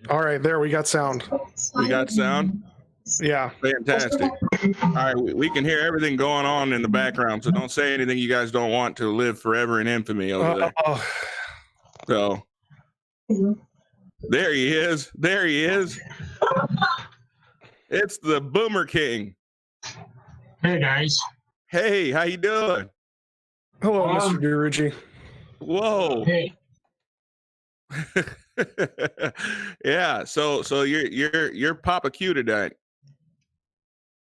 All right, there we got sound. We got sound? Yeah. Fantastic. All right, we can hear everything going on in the background, so don't say anything you guys don't want to live forever in infamy over there. So, there he is. There he is. It's the Boomer King. Hey, guys. Hey, how you doing? Hello, Mr. DeRucci. Whoa. Hey. Yeah, so you're Papa Q tonight.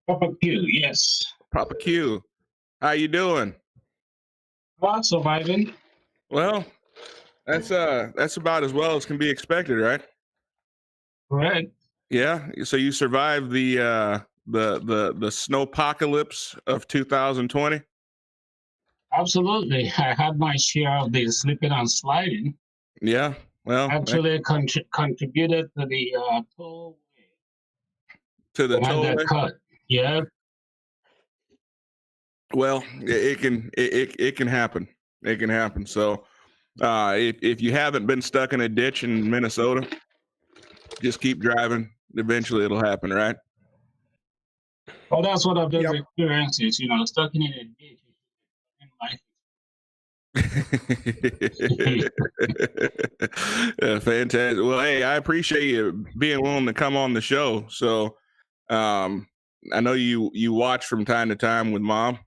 Papa Q, yes. Papa Q. How you doing? Well, surviving. Well, that's about as well as can be expected, right? Right. Yeah. So you survived the snowpocalypse of 2020? Absolutely. I had my share of the slipping and sliding. Yeah. Well, actually contributed to the tollway. To the tollway? Got cut. Yeah. Well, it can happen. It can happen. So, if you haven't been stuck in a ditch in Minnesota, just keep driving. Eventually, it'll happen, right? Well, that's what I've been experiencing. Stuck in a ditch. Yeah, fantastic. Well, hey, I appreciate you being willing to come on the show. So, I know you watch from time to time with Mom,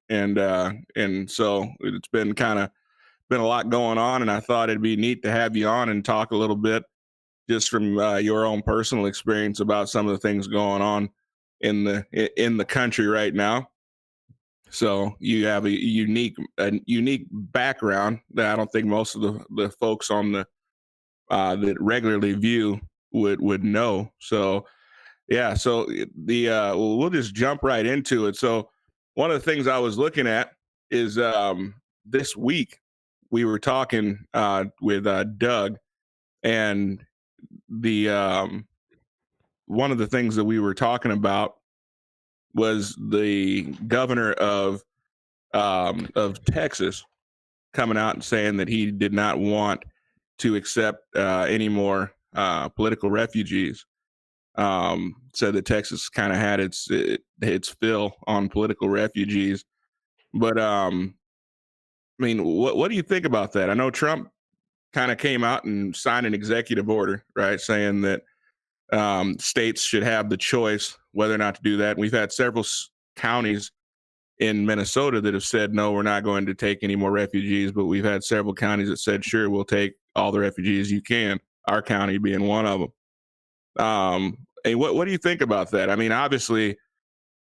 and so it's been a lot going on, and I thought it'd be neat to have you on and talk a little bit just from your own personal experience about some of the things going on in the country right now. So you have a unique background that I don't think most of the folks on the that regularly view would know. So yeah, so we'll just jump right into it. So one of the things I was looking at is this week we were talking with Doug, and the one of the things that we were talking about was the governor of Texas coming out and saying that he did not want to accept any more political refugees. Said that Texas kind of had its fill on political refugees. But I mean, what do you think about that? I know Trump kind of came out and signed an executive order, right, saying that states should have the choice whether or not to do that. And we've had several counties in Minnesota that have said, no, we're not going to take any more refugees. But we've had several counties that said, sure, we'll take all the refugees you can, our county being one of them. And what do you think about that? I mean, obviously,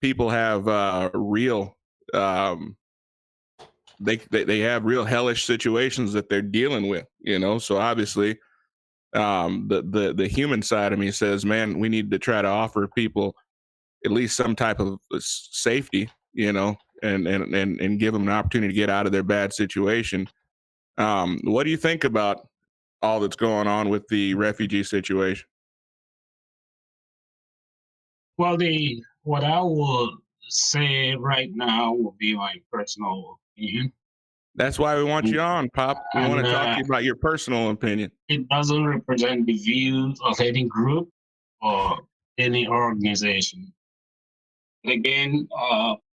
people have real they have real hellish situations that they're dealing with, So obviously, the human side of me says, man, we need to try to offer people at least some type of safety, and give them an opportunity to get out of their bad situation. What do you think about all that's going on with the refugee situation? Well, what I would say right now will be my personal opinion. That's why we want you on, Pop. We want to talk to you about your personal opinion. It doesn't represent the views of any group or any organization. But again,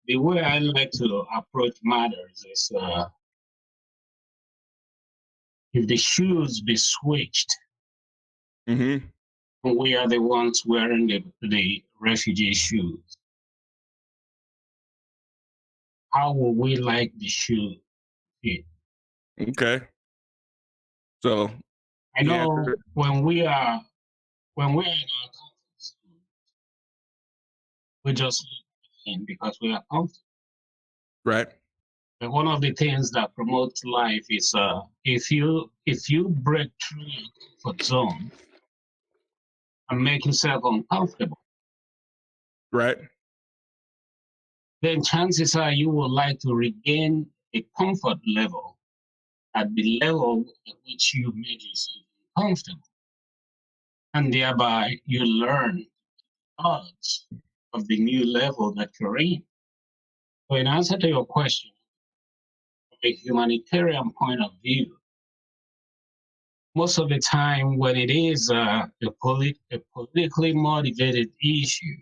the way I like to approach matters is if the shoes be switched, we are the ones wearing the refugee shoes. How will we like the shoe fit? Okay. So I know when we are in our countries, we just in because we are comfortable. Right. But one of the things that promotes life is if you break through your comfort zone and make yourself uncomfortable, right, then chances are you will like to regain a comfort level at the level at which you made yourself comfortable. And thereby you learn odds of the new level that you're in. So in answer to your question, a humanitarian point of view, most of the time when it is a politically motivated issue,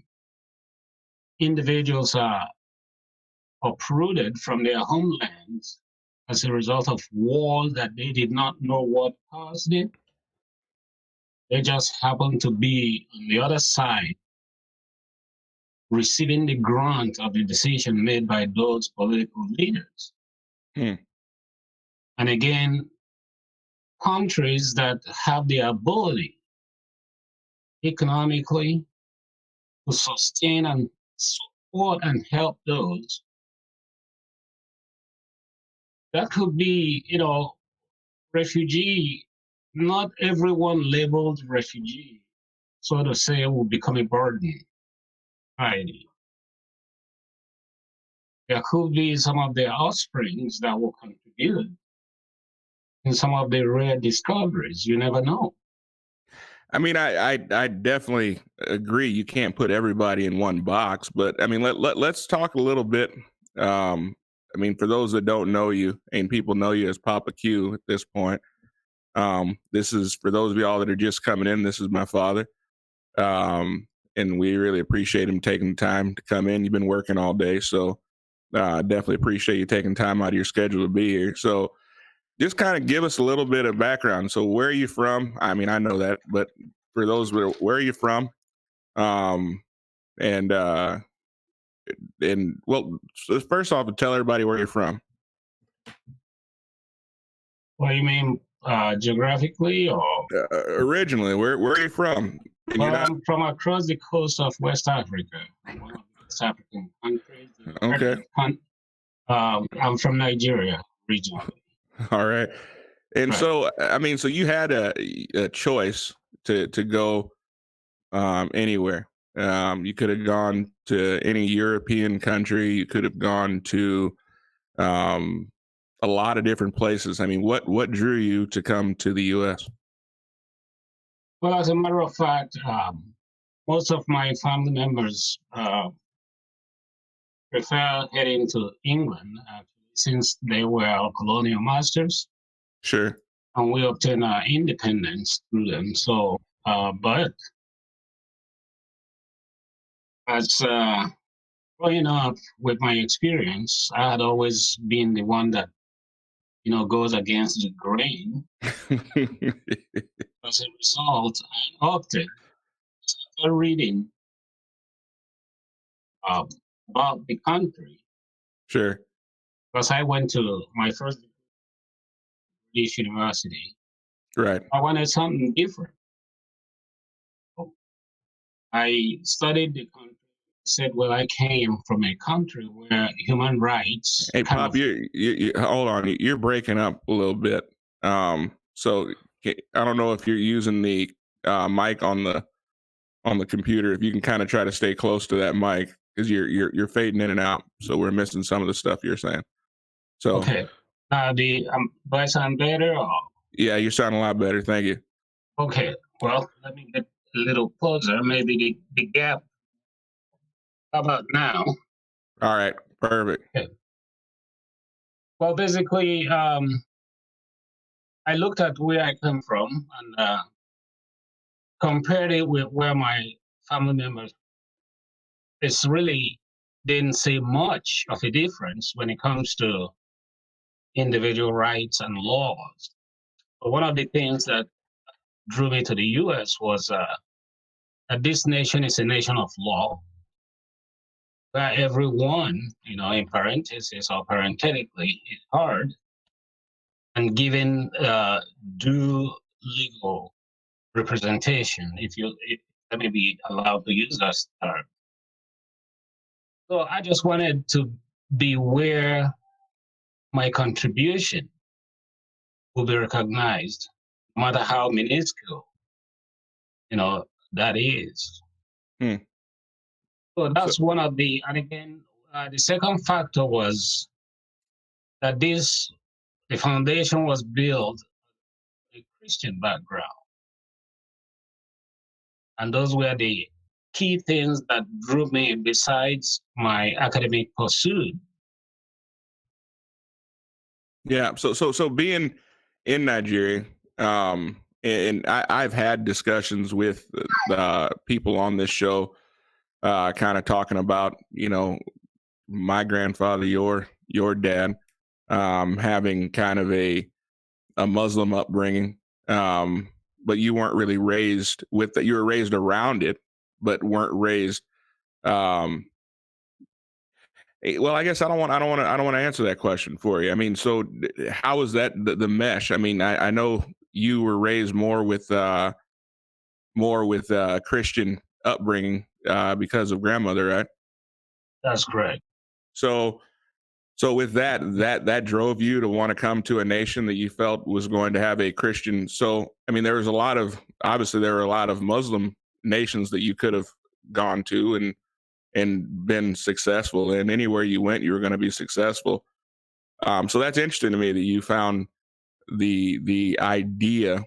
individuals are uprooted from their homelands as a result of war that they did not know what caused it. They just happen to be on the other side, receiving the grunt of the decision made by those political leaders. Hmm. And again, countries that have the ability economically to sustain and support and help those, that could be, refugee. Not everyone labeled refugee, so to say, will become a burden. Right. There could be some of their offsprings that will contribute in some of the rare discoveries. You never know. I mean, I definitely agree. You can't put everybody in one box, but I mean, let's talk a little bit. I mean, for those that don't know you, and people know you as Papa Q at this point, this is for those of y'all that are just coming in. This is my father, and we really appreciate him taking the time to come in. You've been working all day, so definitely appreciate you taking time out of your schedule to be here. So just kind of give us a little bit of background. So where are you from? I mean, I know that, but for those where are you from? And well, so first off, tell everybody where you're from. What do you mean, geographically, or? Originally, where are you from? Well, I'm from across the coast of West Africa, one of the West African countries. Okay. I'm from Nigeria regionally. All right. And Right. so, I mean, so you had a choice to go anywhere. You could have gone to any European country. You could have gone to a lot of different places. I mean, what drew you to come to the U.S.? Well, as a matter of fact, most of my family members prefer heading to England, since they were colonial masters. Sure. And we obtained our independence through them. So, but as growing up with my experience, I had always been the one that, goes against the grain. As a result, I opted to start reading about the country. Sure. Because I went to my first British university. Right. I wanted something different. I studied the country. Said, well, I came from a country where human rights. Hey, Pop, you hold on. You're breaking up a little bit. So I don't know if you're using the mic on the computer. If you can kind of try to stay close to that mic, because you're fading in and out. So we're missing some of the stuff you're saying. So okay. Do I sound better? Or? Yeah, you sound a lot better. Thank you. Okay. Well, let me get a little closer. Maybe the gap. How about now? All right. Perfect. Okay. Well, basically, I looked at where I come from and compared it with where my family members. It's really didn't see much of a difference when it comes to individual rights and laws. But one of the things that drew me to the U.S. was that this nation is a nation of law, where everyone, in parentheses or parenthetically, is heard and given due legal representation, if let me be allowed to use that term. So I just wanted to be where my contribution will be recognized, no matter how minuscule, that is. Hmm. So that's one of the, and again, the second factor was that the foundation was built with a Christian background. And those were the key things that drew me besides my academic pursuit. Yeah. So being in Nigeria, and I've had discussions with people on this show, kind of talking about, my grandfather, your dad, having kind of a Muslim upbringing, but you weren't really raised with that. You were raised around it, but weren't raised. Um, well, I guess I don't want to answer that question for you. I mean, so how is that the mesh? I mean, I know you were raised more with Christian upbringing because of grandmother, right? That's correct. So so with that drove you to want to come to a nation that you felt was going to have a Christian. So I mean, there was a lot of obviously there were a lot of Muslim nations that you could have gone to and been successful. And anywhere you went, you were going to be successful. So that's interesting to me that you found the idea,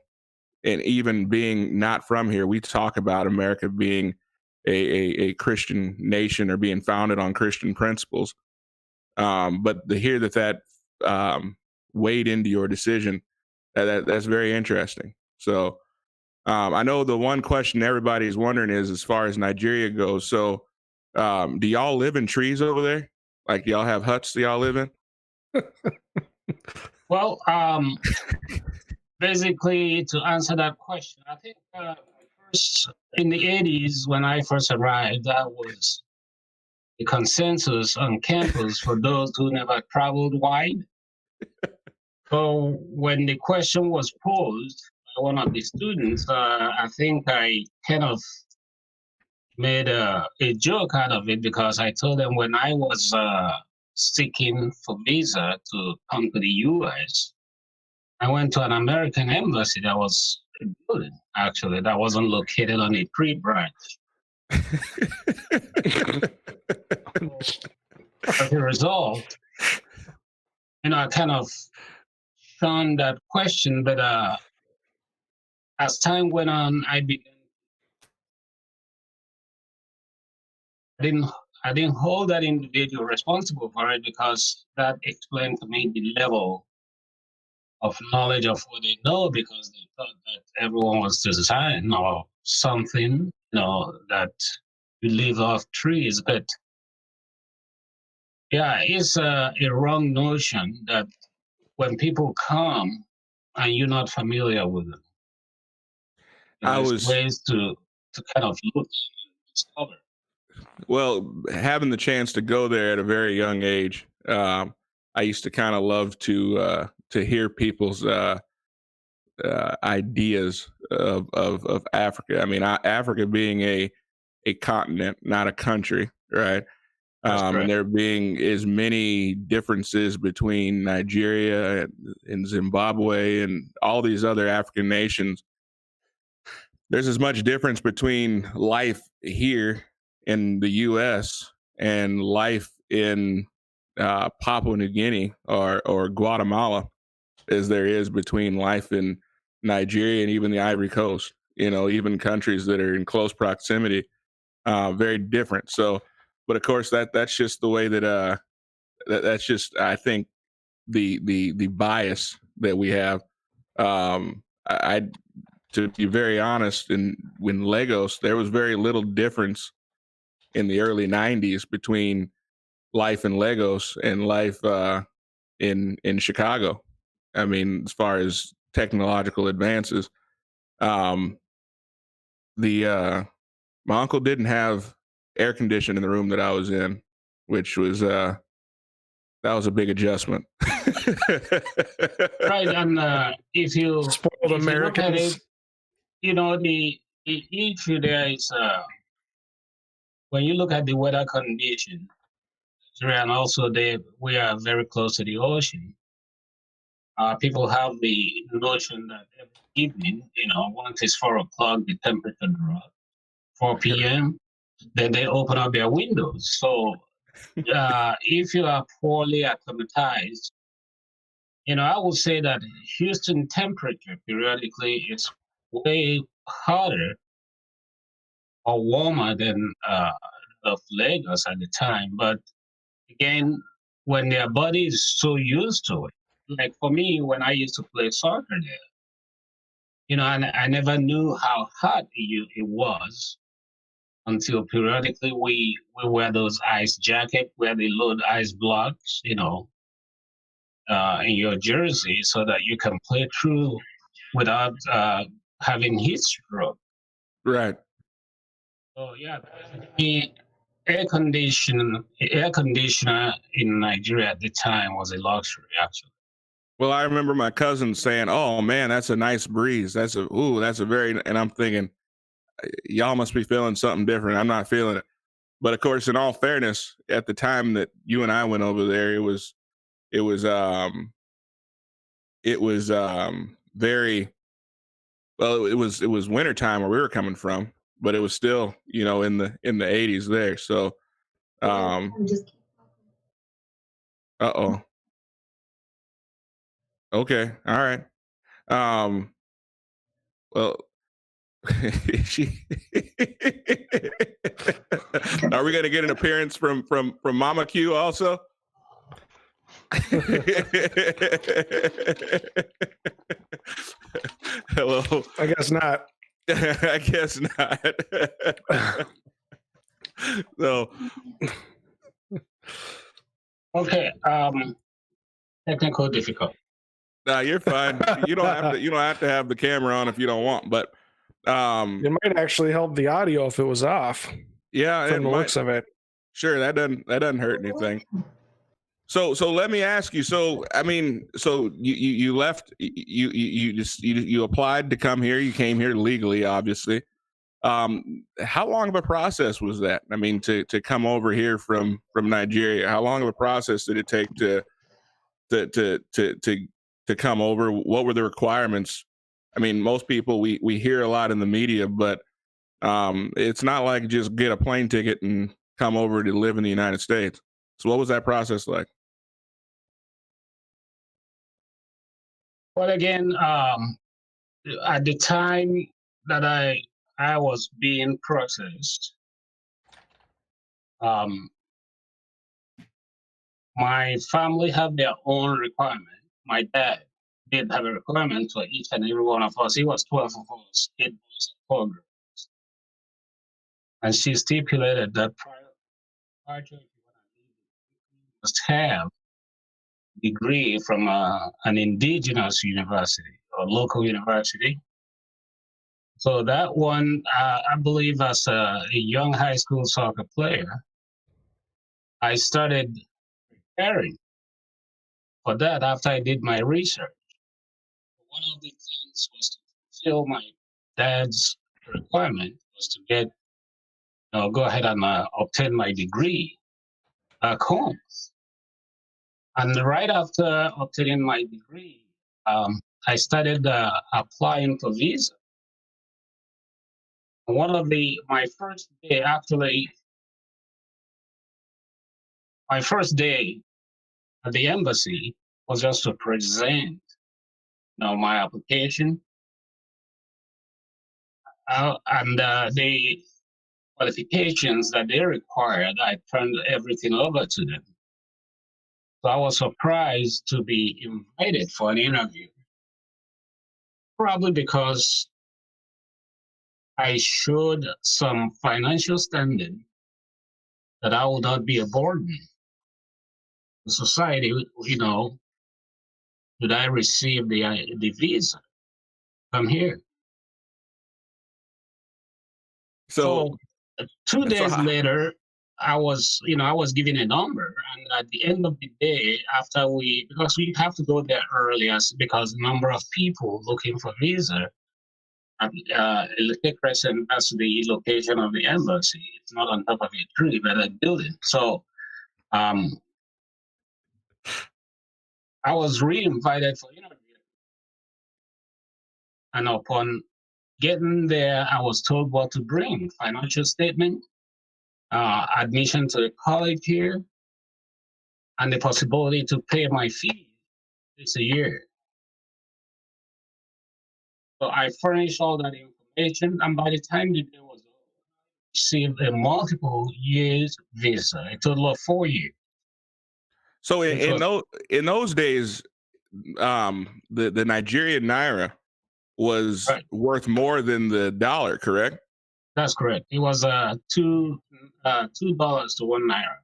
and even being not from here, we talk about America being a Christian nation or being founded on Christian principles. But to hear that weighed into your decision, that's very interesting. So I know the one question everybody's wondering is as far as Nigeria goes. So do y'all live in trees over there? Like, do y'all have huts that y'all live in? Well, basically, to answer that question, I think first in the 80s when I first arrived, that was the consensus on campus for those who never traveled wide. So when the question was posed by one of the students, I think I kind of made a joke out of it because I told them when I was seeking for visa to come to the US, I went to an American embassy that was a building, actually, that wasn't located on a tree branch. As a result, I kind of shunned that question, but as time went on, I didn't hold that individual responsible for it because that explained to me the level of knowledge of what they know, because they thought that everyone was designed or something, that you live off trees. But yeah, it's a wrong notion that when people come and you're not familiar with them, there's ways to kind of look and discover. Well, having the chance to go there at a very young age, I used to kind of love to hear people's ideas of Africa. I mean, Africa being a continent, not a country, right? And there being as many differences between Nigeria and Zimbabwe and all these other African nations. There's as much difference between life here in the U.S. and life in Papua New Guinea or Guatemala as there is between life in Nigeria and even the Ivory Coast. Even countries that are in close proximity, very different. So, but of course that's just the way that's just, I think, the bias that we have. I to be very honest, when Lagos, there was very little difference in the early 90s between life in Lagos and life in Chicago. I mean, as far as technological advances, um, the my uncle didn't have air conditioning in the room that I was in, which was that was a big adjustment. Right, and if you Spoiled Americans. you look at it, the issue there is when you look at the weather condition, and also we are very close to the ocean. People have the notion that every evening, once it's 4 o'clock, the temperature drops. 4 p.m., then they open up their windows. So if you are poorly acclimatized, I would say that Houston temperature periodically is way hotter or warmer than of Lagos at the time. But again, when their body is so used to it, like for me, when I used to play soccer there, I never knew how hot it was until periodically we wear those ice jackets where they load ice blocks, in your jersey so that you can play through without having heat stroke. Right. So yeah, the air conditioner in Nigeria at the time was a luxury, actually. Well, I remember my cousin saying, "Oh man, that's a nice breeze. That's a very," and I'm thinking, y'all must be feeling something different. I'm not feeling it. But of course, in all fairness, at the time that you and I went over there, it was very well. It was wintertime where we were coming from, but it was still in the 80s there. So, uh oh, okay, all right. Well, she are we gonna get an appearance from Mama Q also? Hello. I guess not. I guess not. So okay, technical difficulty. nah, you're fine. You don't have to have the camera on if you don't want, but It might actually help the audio if it was off. yeah, From the looks of it. Sure, that doesn't hurt anything. So let me ask you. So I mean, so you left. You applied to come here. You came here legally, obviously. How long of a process was that? I mean, to come over here from Nigeria. How long of a process did it take to come over? What were the requirements? I mean, most people we hear a lot in the media, but it's not like just get a plane ticket and come over to live in the United States. So what was that process like? Well, again, at the time that I was being processed, my family had their own requirement. My dad did have a requirement for each and every one of us. He was 12 of us, 8 boys and 4 girls. And she stipulated that prior to you must have a degree from an indigenous university or local university. So that one, I believe, as a young high school soccer player, I started preparing for that after I did my research. One of the things was to fulfill my dad's requirement was to go ahead and obtain my degree back home. And right after obtaining my degree, I started applying for visa. My first day at the embassy was just to present, my application, and the qualifications that they required. I turned everything over to them. So I was surprised to be invited for an interview, probably because I showed some financial standing that I would not be a burden to society. Did I receive the visa? Come here. So 2 days later, I was given a number, and at the end of the day, because we have to go there early, because the number of people looking for visa at Elite Crescent, that's the location of the embassy. It's not on top of a tree, but a building. So I was re-invited for interview, and upon getting there, I was told what to bring: financial statement, admission to the college here, and the possibility to pay my fee this a year. So I furnished all that information, and by the time the day was over, I received a multiple years visa, a total of 4 years. So in those days, the Nigerian naira was Right. worth more than the dollar, correct? That's correct. It was $2 to $1.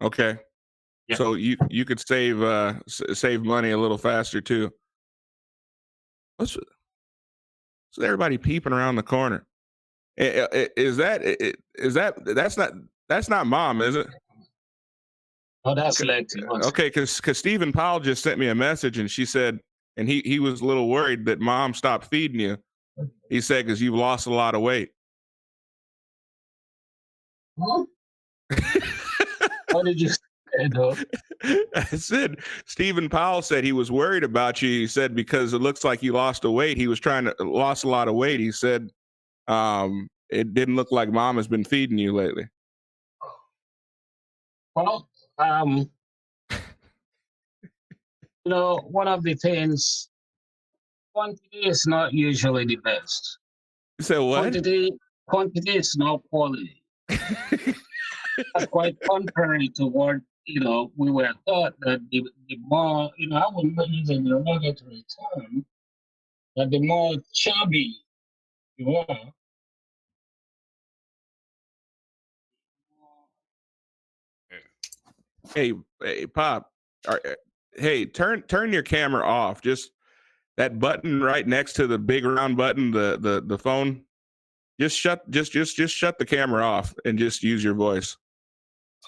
Okay. Yeah. So you could save money a little faster too. What's everybody peeping around the corner? Is that's not mom, is it? Oh, that's Lexi. Okay, because Stephen Powell just sent me a message and she said, and he was a little worried that mom stopped feeding you. He said because you've lost a lot of weight. Huh? What did you say, though? I said Stephen Powell said he was worried about you. He said because it looks like you lost a weight. He was lost a lot of weight. He said it didn't look like mom has been feeding you lately. Well, one of the things, quantity is not usually the best. You said what? Quantity is not quality. That's quite contrary to what we were taught, that the more, I wouldn't use a derogatory term, that the more chubby you are, Hey, Pop. Hey, turn your camera off. Just that button right next to the big round button, the phone. Just shut the camera off and just use your voice.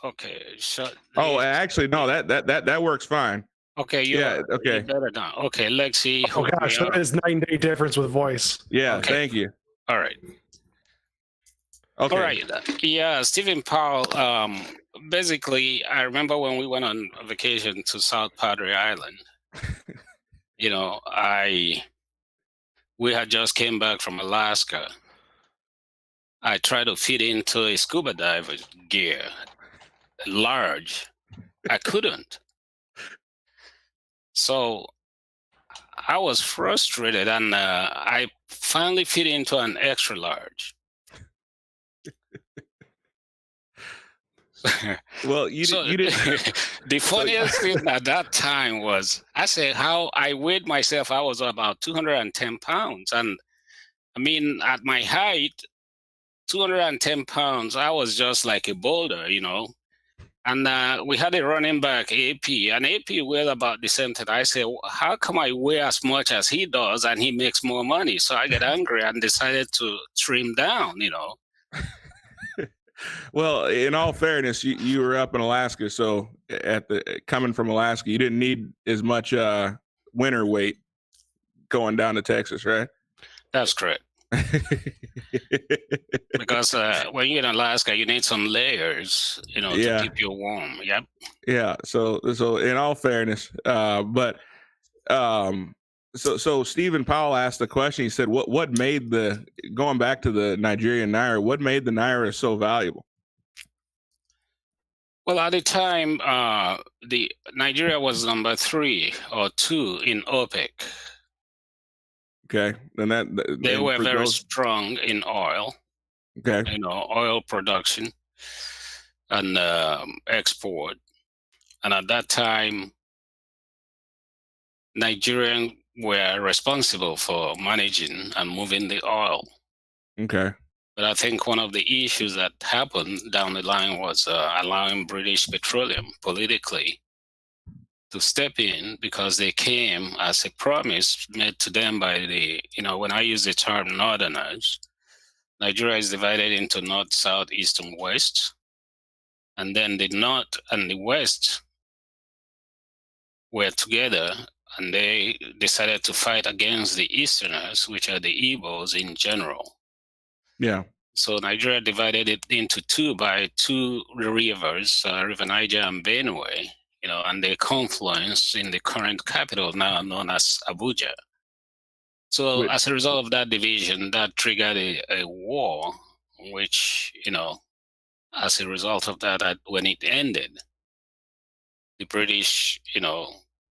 Okay, shut. Oh, actually, no. That works fine. Okay, okay. You're better now. Okay, Lexi. Oh gosh, that is 9-day difference with voice. Yeah, Okay. Thank you. All right. Okay. All right. Yeah, Stephen Powell. Basically, I remember when we went on vacation to South Padre Island. We had just came back from Alaska. I tried to fit into a scuba diver gear, large. I couldn't. So I was frustrated, and I finally fit into an extra large. Well, you didn't. The funniest thing at that time was I said how I weighed myself. I was about 210 pounds, and I mean at my height, 210 pounds. I was just like a boulder, And we had a running back, AP, and AP weighed about the same thing. I said, how come I weigh as much as he does and he makes more money? So I get angry and decided to trim down, Well, in all fairness, you were up in Alaska, so coming from Alaska, you didn't need as much winter weight going down to Texas, right? That's correct. Because when you're in Alaska, you need some layers, to keep you warm. Yep. Yeah. So in all fairness, so Stephen Powell asked the question. He said, "What made going back to the Nigerian naira? What made the naira so valuable?" Well, at the time, the Nigeria was number 3 or 2 in OPEC. Okay, and they were very strong in oil. Okay, oil production and export, and at that time, Nigerians were responsible for managing and moving the oil. Okay. But I think one of the issues that happened down the line was allowing British Petroleum politically to step in, because they came as a promise made to them by when I use the term Northerners, Nigeria is divided into North, South, East, and West. And then the North and the West were together, and they decided to fight against the Easterners, which are the Igbos in general. Yeah. So Nigeria divided it into 2 by 2 rivers, River Niger and Benue, and they confluence in the current capital now known as Abuja. So as a result of that division, that triggered a war, which, as a result of that, when it ended, the British,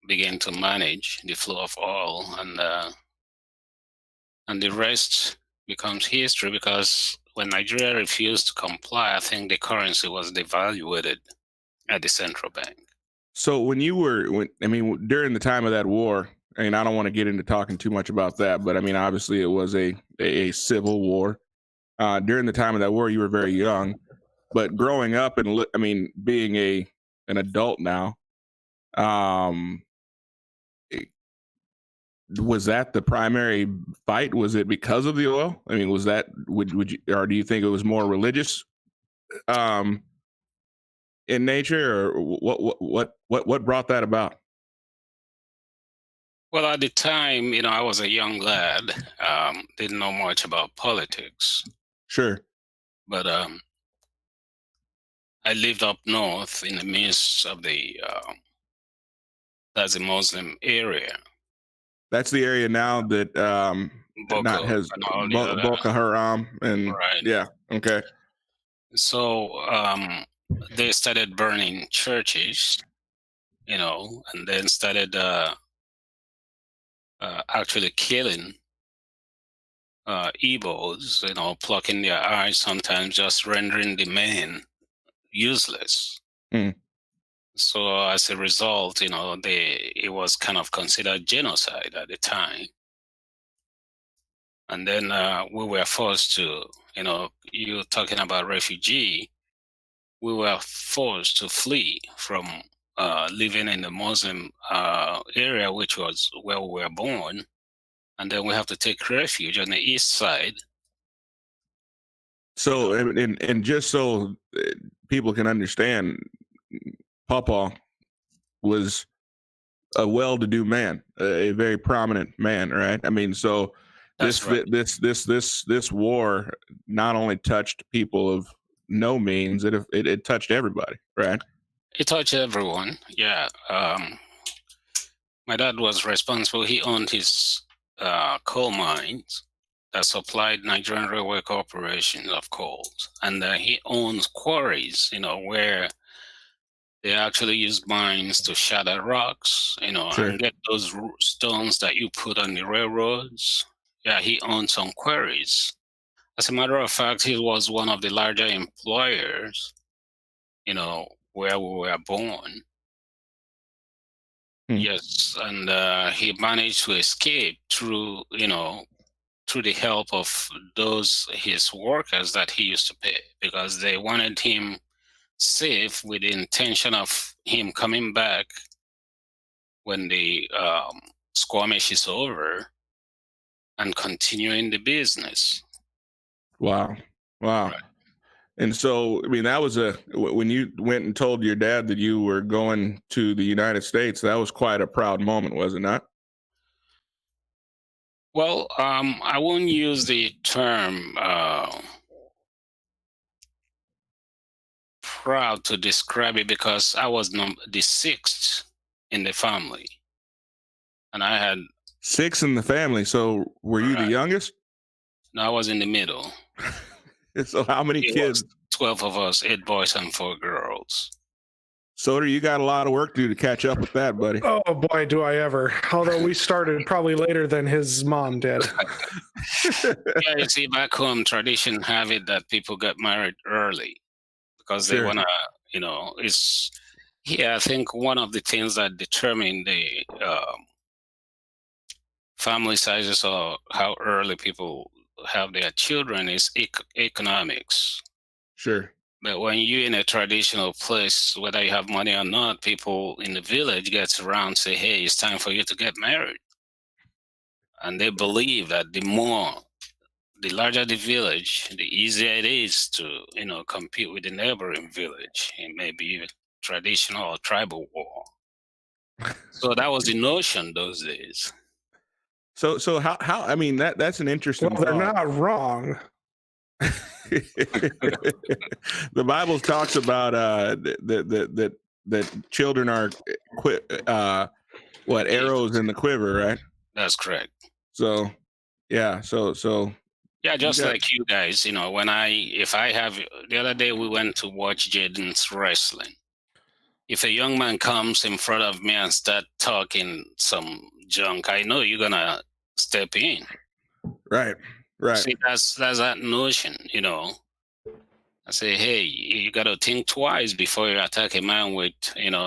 began to manage the flow of oil, and the rest becomes history, because when Nigeria refused to comply, I think the currency was devaluated at the central bank. So when you were, during the time of that war, I mean, I don't want to get into talking too much about that, but I mean, obviously it was a civil war. During the time of that war, you were very young, but growing up and being an adult now, um, was that the primary fight? Was it because of the oil? I mean, was that would you, or do you think it was more religious in nature, or what brought that about? Well, at the time, I was a young lad, didn't know much about politics, Sure. but I lived up north in the midst of that's a Muslim area. That's the area now that not Boko has and all the other, Boko Haram and right. yeah, okay. So they started burning churches, and then started actually killing Igbos, plucking their eyes, sometimes just rendering the men useless. Mm. So as a result, it was kind of considered genocide at the time. And then we were forced to, you're talking about refugee, we were forced to flee from living in the Muslim area, which was where we were born. And then we have to take refuge on the east side. So, and just so people can understand, Papa was a well-to-do man, a very prominent man, right? I mean, so That's right. this war not only touched people of no means, it touched everybody, right? It touched everyone, yeah. My dad was responsible. He owned his coal mines that supplied Nigerian Railway Corporation of coals. And he owns quarries, where they actually use mines to shatter rocks, Sure. and get those stones that you put on the railroads. Yeah, he owns some quarries. As a matter of fact, he was one of the larger employers, where we were born. Yes, and he managed to escape through the help of his workers that he used to pay, because they wanted him safe with the intention of him coming back when the skirmish is over and continuing the business. Wow. Right. And so, that was when you went and told your dad that you were going to the United States, that was quite a proud moment, was it not? Well, I won't use the term proud to describe it, because I was the sixth in the family. And I had 6 in the family. So were you the youngest? No, I was in the middle. So how many kids? 12 of us, 8 boys and 4 girls. Soder, you got a lot of work to do to catch up with that, buddy. Oh boy, do I ever. Although we started probably later than his mom did. Yeah, you see, back home, tradition have it that people get married early because they want to, I think one of the things that determine the family sizes or how early people have their children is economics. Sure. But when you're in a traditional place, whether you have money or not, people in the village gets around and say, hey, it's time for you to get married. And they believe that the larger the village, the easier it is to, compete with the neighboring village. It may be a traditional or tribal war. So that was the notion those days. So how that's an interesting Well, they're not wrong. The Bible talks about that children are arrows in the quiver, right? That's correct. So yeah, yeah, just like you guys, the other day we went to watch Jaden's wrestling. If a young man comes in front of me and start talking some junk, I know you're gonna step in. Right. See, that's that notion, I say, hey, you got to think twice before you attack a man with,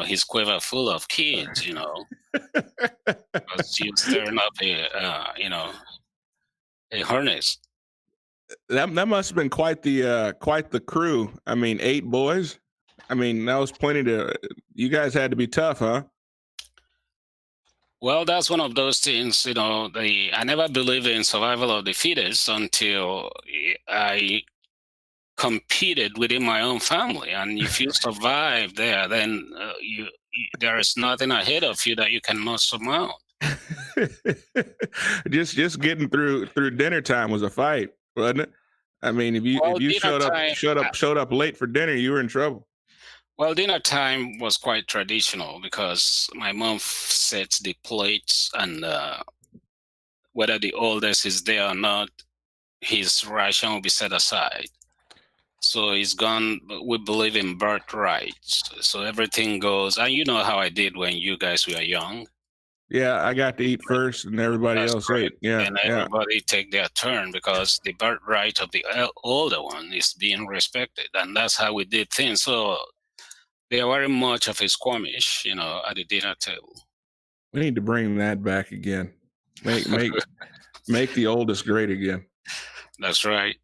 his quiver full of kids, because you're stirring up a harness. That must have been quite the crew. I mean, 8 boys. I mean, that was plenty to. You guys had to be tough, huh? Well, that's one of those things, I never believed in survival of the fittest until I competed within my own family. And if you survive there, then there is nothing ahead of you that you cannot surmount. just getting through dinner time was a fight, wasn't it? I mean, if you showed up late for dinner, you were in trouble. Well, dinner time was quite traditional because my mom sets the plates, and whether the oldest is there or not, his ration will be set aside. So he's gone. We believe in birthrights, so everything goes. And you know how I did when you guys were young. Yeah, I got to eat first, and everybody else ate. Yeah, and everybody take their turn because the birthright of the older one is being respected, and that's how we did things. So there weren't much of a skirmish, at the dinner table. We need to bring that back again. Make the oldest great again. That's right.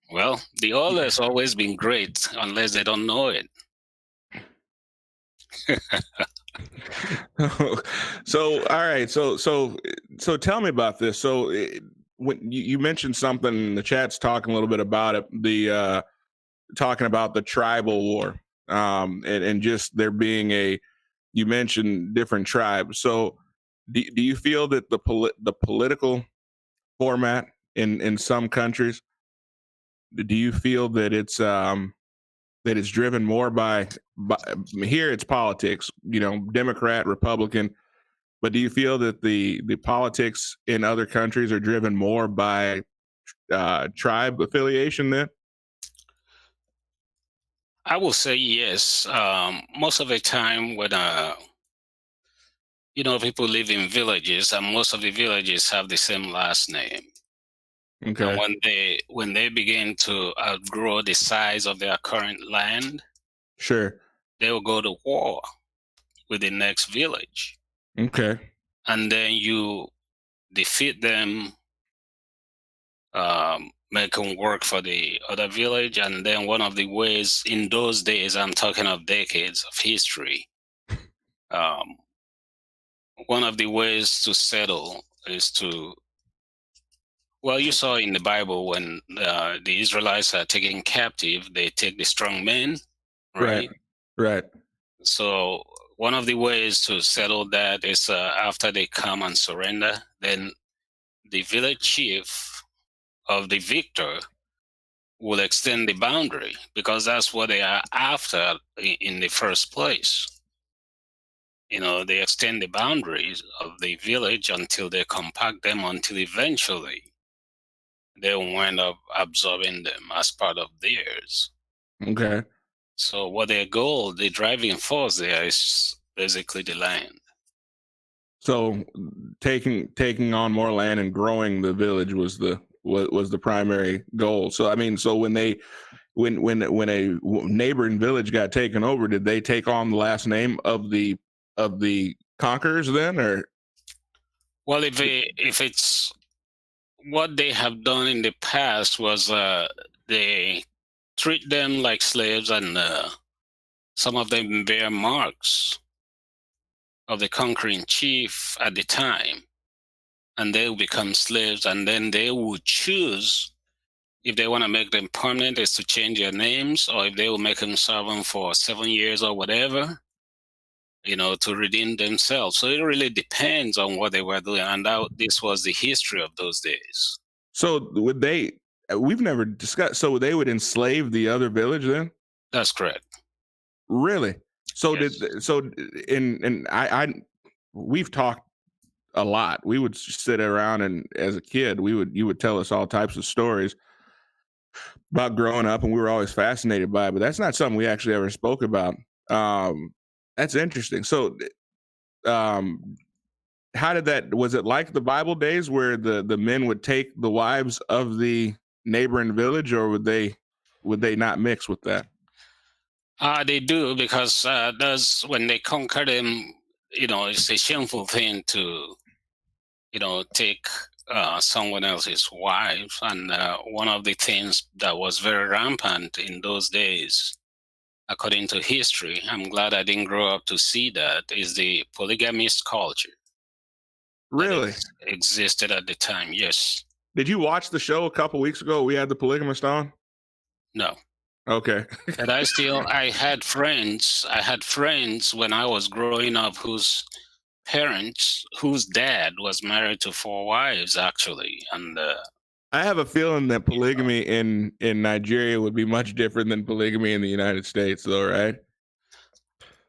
Well, the oldest always been great unless they don't know it. So all right, so tell me about this. So when you mentioned something in the chat's talking a little bit about it, the talking about the tribal war, and just there being you mentioned different tribes. So do you feel that the political format in some countries, do you feel that it's driven more by here it's politics, Democrat, Republican, but do you feel that the politics in other countries are driven more by tribe affiliation then? I will say yes. Most of the time when people live in villages, and most of the villages have the same last name. Okay. And when they begin to outgrow the size of their current land, sure, they will go to war with the next village. Okay. And then you defeat them, make them work for the other village. And then one of the ways in those days, I'm talking of decades of history, one of the ways to settle is to, well, you saw in the Bible when the Israelites are taken captive, they take the strong men, right? Right. So one of the ways to settle that is after they come and surrender, then the village chief of the victor will extend the boundary because that's what they are after in the first place. They extend the boundaries of the village until they compact them, until eventually they wind up absorbing them as part of theirs. Okay. So what their goal, the driving force there is basically the land. So taking on more land and growing the village was the primary goal. So I mean, so when a neighboring village got taken over, did they take on the last name of the conquerors then, or? Well, if it's what they have done in the past was they treat them like slaves, and some of them bear marks of the conquering chief at the time, and they will become slaves, and then they will choose if they want to make them permanent is to change their names, or if they will make them serve them for 7 years or whatever, to redeem themselves. So it really depends on what they were doing, and this was the history of those days. So we've never discussed, so they would enslave the other village then? That's correct. Really? So yes. We've talked a lot. We would sit around, and as a kid, you would tell us all types of stories about growing up, and we were always fascinated by it, but that's not something we actually ever spoke about. That's interesting. So, how did that, was it like the Bible days where the men would take the wives of the neighboring village, or would they not mix with that? They do, because that's when they conquer them. It's a shameful thing to take someone else's wife. And one of the things that was very rampant in those days, according to history, I'm glad I didn't grow up to see that, is the polygamist culture. Really? Existed at the time, yes. Did you watch the show a couple weeks ago? We had the polygamist on? No. Okay. But I had friends when I was growing up whose dad was married to 4 wives, actually. And I have a feeling that polygamy in Nigeria would be much different than polygamy in the United States, though, right?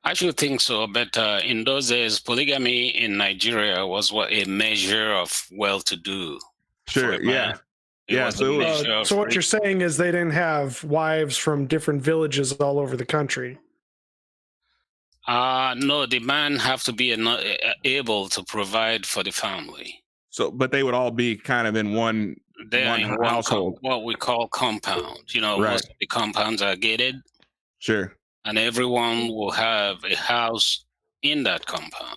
I should think so. But in those days, polygamy in Nigeria was a measure of well-to-do. Sure, yeah. So what you're saying is they didn't have wives from different villages all over the country. No, the man have to be able to provide for the family. So, but they would all be kind of in one household. What we call compound. Right. Most of the compounds are gated. Sure. And everyone will have a house in that compound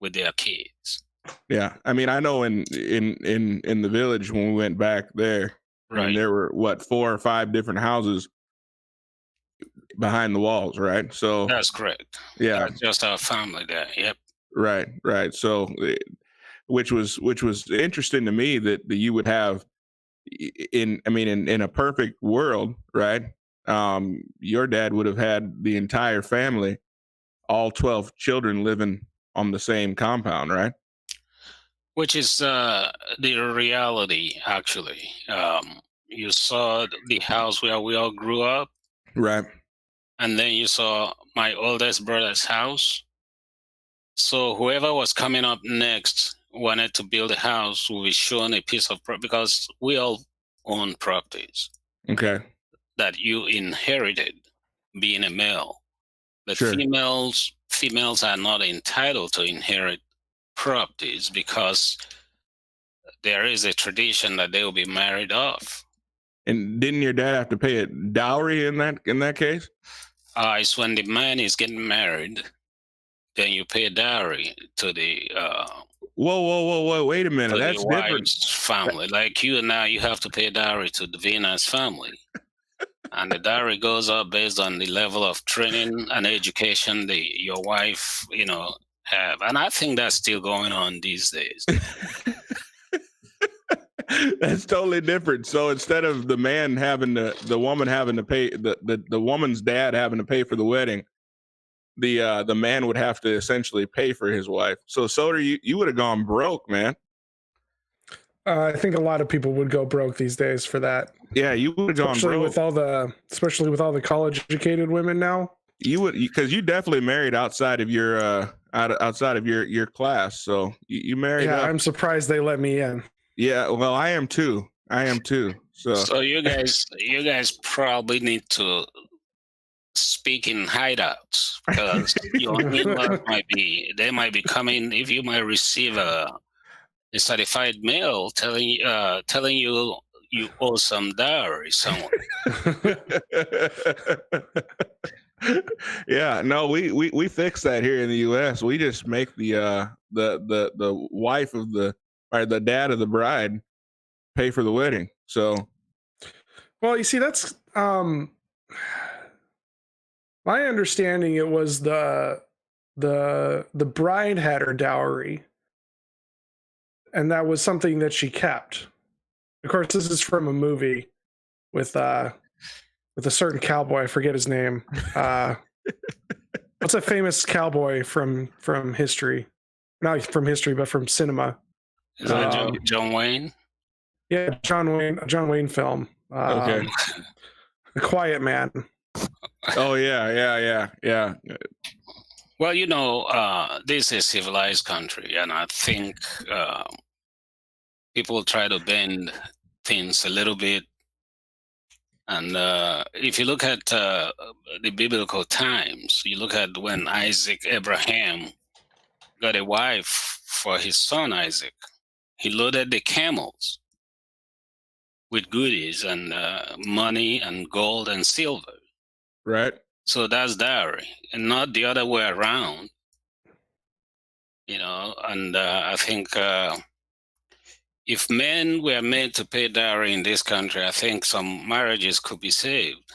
with their kids. Yeah, I mean, I know in the village when we went back there, right, and there were 4 or 5 different houses behind the walls, right? So that's correct. Yeah, that's just our family there. Yep. Right. So, which was interesting to me that you would have in a perfect world, right? Your dad would have had the entire family, all 12 children living on the same compound, right? Which is the reality, actually. You saw the house where we all grew up. Right. And then you saw my oldest brother's house. So whoever was coming up next wanted to build a house will be shown a piece of property, because we all own properties. Okay. That you inherited being a male. But sure. females are not entitled to inherit properties, because there is a tradition that they will be married off. And didn't your dad have to pay a dowry in that case? It's when the man is getting married, then you pay a dowry to the whoa, wait a minute, that's different. Family, like you and I, you have to pay a dowry to the Venus family. And the dowry goes up based on the level of training and education your wife, have. And I think that's still going on these days. That's totally different. So instead of the man the woman having to pay, the woman's dad having to pay for the wedding, the man would have to essentially pay for his wife. So Soder, you would have gone broke, man. I think a lot of people would go broke these days for that. Yeah, you would have gone broke. Especially with all the college-educated women now. You would, because you definitely married outside of your your class. So you married. Yeah, I'm surprised they let me in. Yeah, well, I am too. So you guys probably need to speak in hideouts, because your in-laws might be coming. If you might receive a certified mail telling you you owe some dowry somewhere. Yeah, no, we fix that here in the U.S. We just make the wife of the dad of the bride pay for the wedding. So, well, you see, that's my understanding. It was the bride had her dowry, and that was something that she kept. Of course, this is from a movie with a certain cowboy. I forget his name. What's a famous cowboy from history? Not from history, but from cinema. Is that John Wayne? Yeah, John Wayne film. Okay. The Quiet Man. Oh yeah. Well, this is a civilized country, and I think people try to bend things a little bit. And if you look at the biblical times, you look at when Abraham got a wife for his son Isaac. He loaded the camels with goodies and money and gold and silver. Right. So that's dowry, and not the other way around. And I think if men were made to pay dowry in this country, I think some marriages could be saved,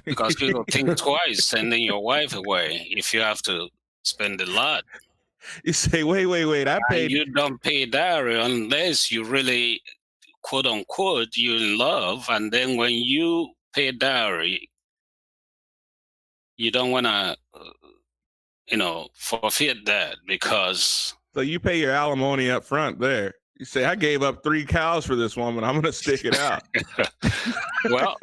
because people think twice sending your wife away if you have to spend a lot. You say, wait, I paid. You don't pay dowry unless you really, quote unquote, you're in love. And then when you pay dowry, you don't want to, forfeit that, because. So you pay your alimony up front there. You say, I gave up 3 cows for this woman. I'm going to stick it out. Well,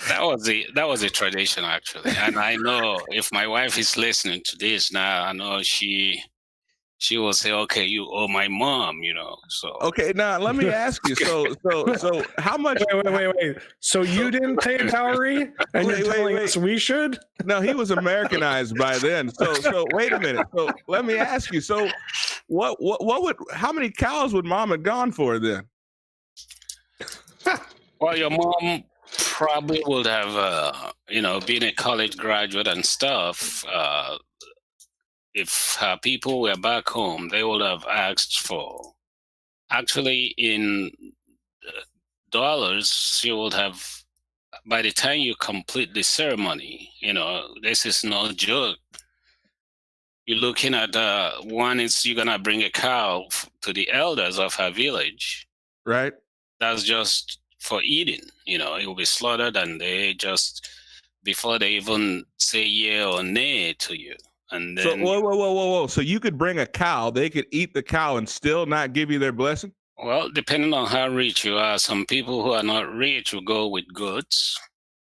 that was a tradition, actually. And I know if my wife is listening to this now, I know she will say, okay, you owe my mom, so. Okay, now let me ask you. So how much? Wait. So you didn't pay dowry, and you're telling us we should? No, he was Americanized by then. So wait a minute. So let me ask you. So how many cows would mom have gone for then? Well, your mom probably would have, been a college graduate and stuff. If her people were back home, they would have asked for, actually in dollars, she would have, by the time you complete the ceremony, this is no joke. You're looking at one is you're going to bring a cow to the elders of her village. Right. That's just for eating, it will be slaughtered, and they just, before they even say yeah or nay to you. And then, so whoa. So you could bring a cow, they could eat the cow and still not give you their blessing? Well, depending on how rich you are, some people who are not rich will go with goats.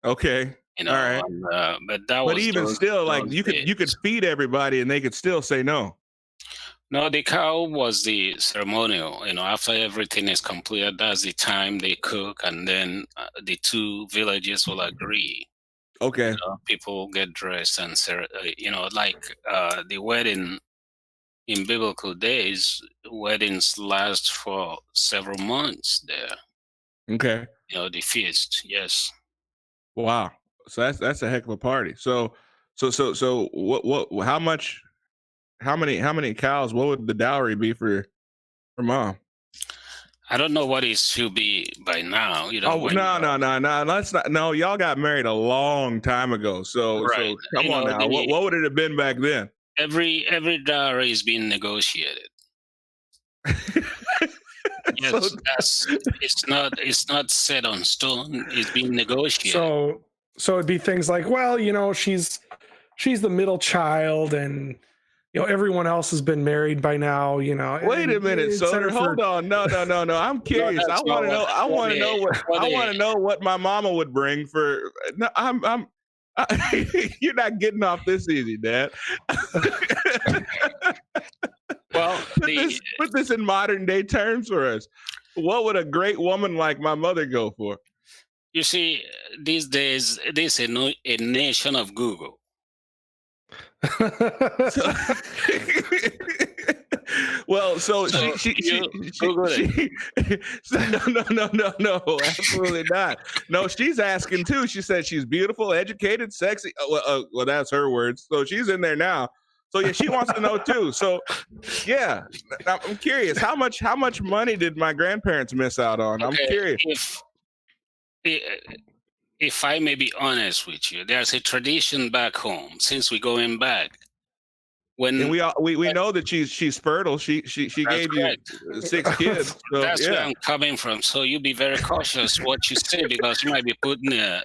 Okay. All right. But even still, like you could feed everybody and they could still say no. No, the cow was the ceremonial. After everything is completed, that's the time they cook, and then the 2 villages will agree. Okay. People get dressed and, like the wedding in biblical days, weddings last for several months there. Okay. The feast, yes. Wow. So that's a heck of a party. So what how many cows, what would the dowry be for mom? I don't know what it should be by now. No. Let's not. No, y'all got married a long time ago. So, right. So come on now. What would it have been back then? Every dowry is being negotiated. Yes, it's not set on stone. It's being negotiated. So it'd be things like, well, she's the middle child, and everyone else has been married by now. Wait a minute, Soder. Hold on. No. I'm curious. I want to know what my mama would bring for. No, I'm. You're not getting off this easy, Dad. Well, put this in modern day terms for us. What would a great woman like my mother go for? You see, these days, this is a nation of Google. Well, so she no, absolutely not. No, she's asking too. She said she's beautiful, educated, sexy. Well, that's her words. So she's in there now. So yeah, she wants to know too. So yeah, I'm curious. How much money did my grandparents miss out on? I'm curious. If I may be honest with you, there's a tradition back home since we're going back. And we know that she's fertile. She gave correct. You 6 kids. So, that's where I'm coming from. So you be very cautious what you say, because you might be putting a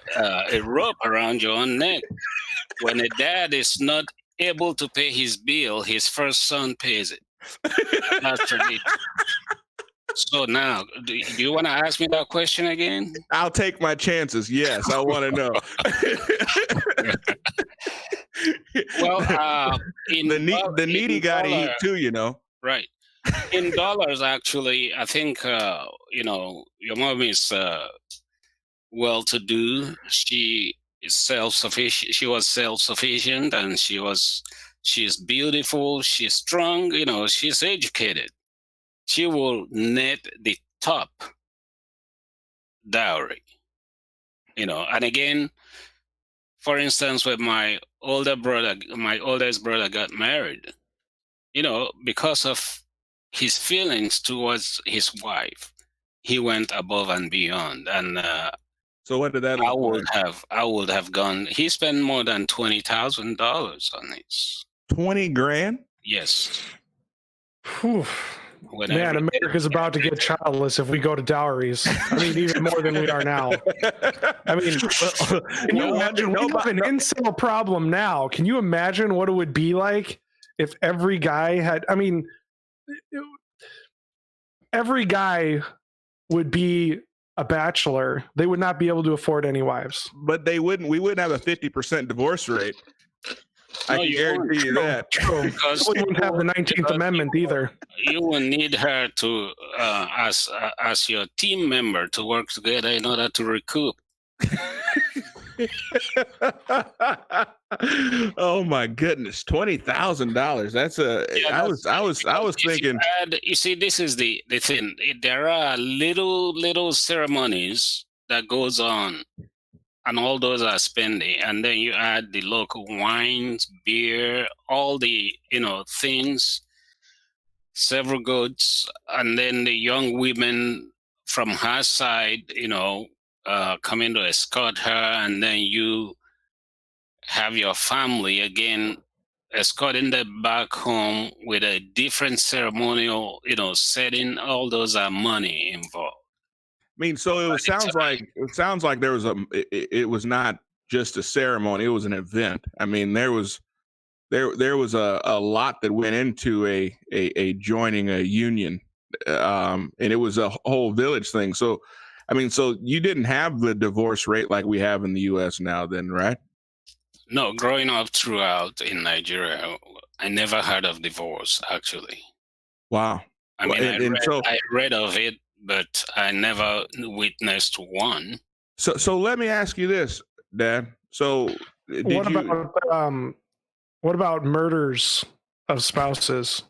rope around your own neck. When a dad is not able to pay his bill, his first son pays it. That's tradition. So now, do you want to ask me that question again? I'll take my chances. Yes, I want to know. Well, the needy got to eat too, Right. In dollars, actually, I think your mom is well-to-do. She is self-sufficient. She was self-sufficient, and she's beautiful. She's strong. She's educated. she will net the top dowry. And again, for instance, when my oldest brother got married, because of his feelings towards his wife, he went above and beyond. And so what did that look like? I would have gone. He spent more than $20,000 on this. 20 grand? Yes. Whew. Man, America's about to get childless if we go to dowries. I mean, even more than we are now. I mean, can you imagine? We have an incel problem now. Can you imagine what it would be like if every guy had? I mean, every guy would be a bachelor. They would not be able to afford any wives. But they wouldn't. We wouldn't have a 50% divorce rate. I can guarantee you that. True. Because we wouldn't have the 19th Amendment either. You will need her to, as your team member, to work together in order to recoup. Oh my goodness, $20,000. That's I was thinking. You see, this is the thing. There are little ceremonies that goes on. And all those are spending, and then you add the local wines, beer, all the things, several goods, and then the young women from her side, coming to escort her, and then you have your family again escorting them back home with a different ceremonial, setting. All those are money involved. I mean, so it sounds like there was it was not just a ceremony; it was an event. I mean, there was a lot that went into a joining a union, and it was a whole village thing. So, I mean, so you didn't have the divorce rate like we have in the U.S. now, then, right? No, growing up throughout in Nigeria, I never heard of divorce. Actually, wow. I mean, I read of it, but I never witnessed one. So let me ask you this, Dad. So what about murders of spouses?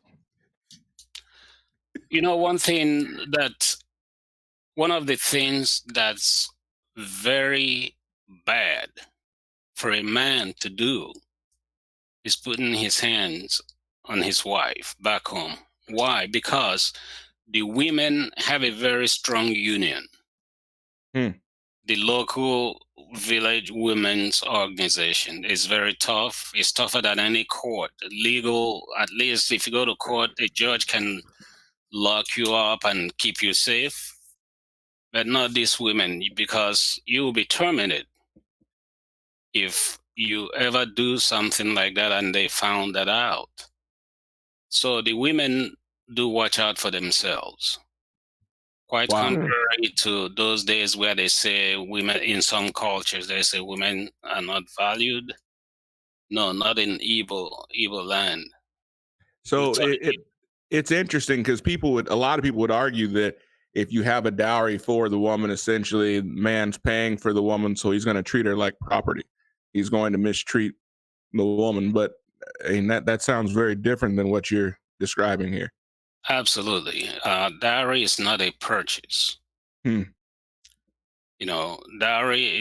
One of the things that's very bad for a man to do is putting his hands on his wife back home. Why? Because the women have a very strong union. The local village women's organization is very tough. It's tougher than any court. Legal, at least if you go to court, a judge can lock you up and keep you safe. But not these women, because you will be terminated if you ever do something like that and they found that out. So the women do watch out for themselves. Quite contrary to those days where they say women, in some cultures, they say women are not valued. No, not in evil land. So it's interesting because a lot of people would argue that if you have a dowry for the woman, essentially, man's paying for the woman, so he's going to treat her like property. He's going to mistreat the woman. But that sounds very different than what you're describing here. Absolutely. Dowry is not a purchase. Dowry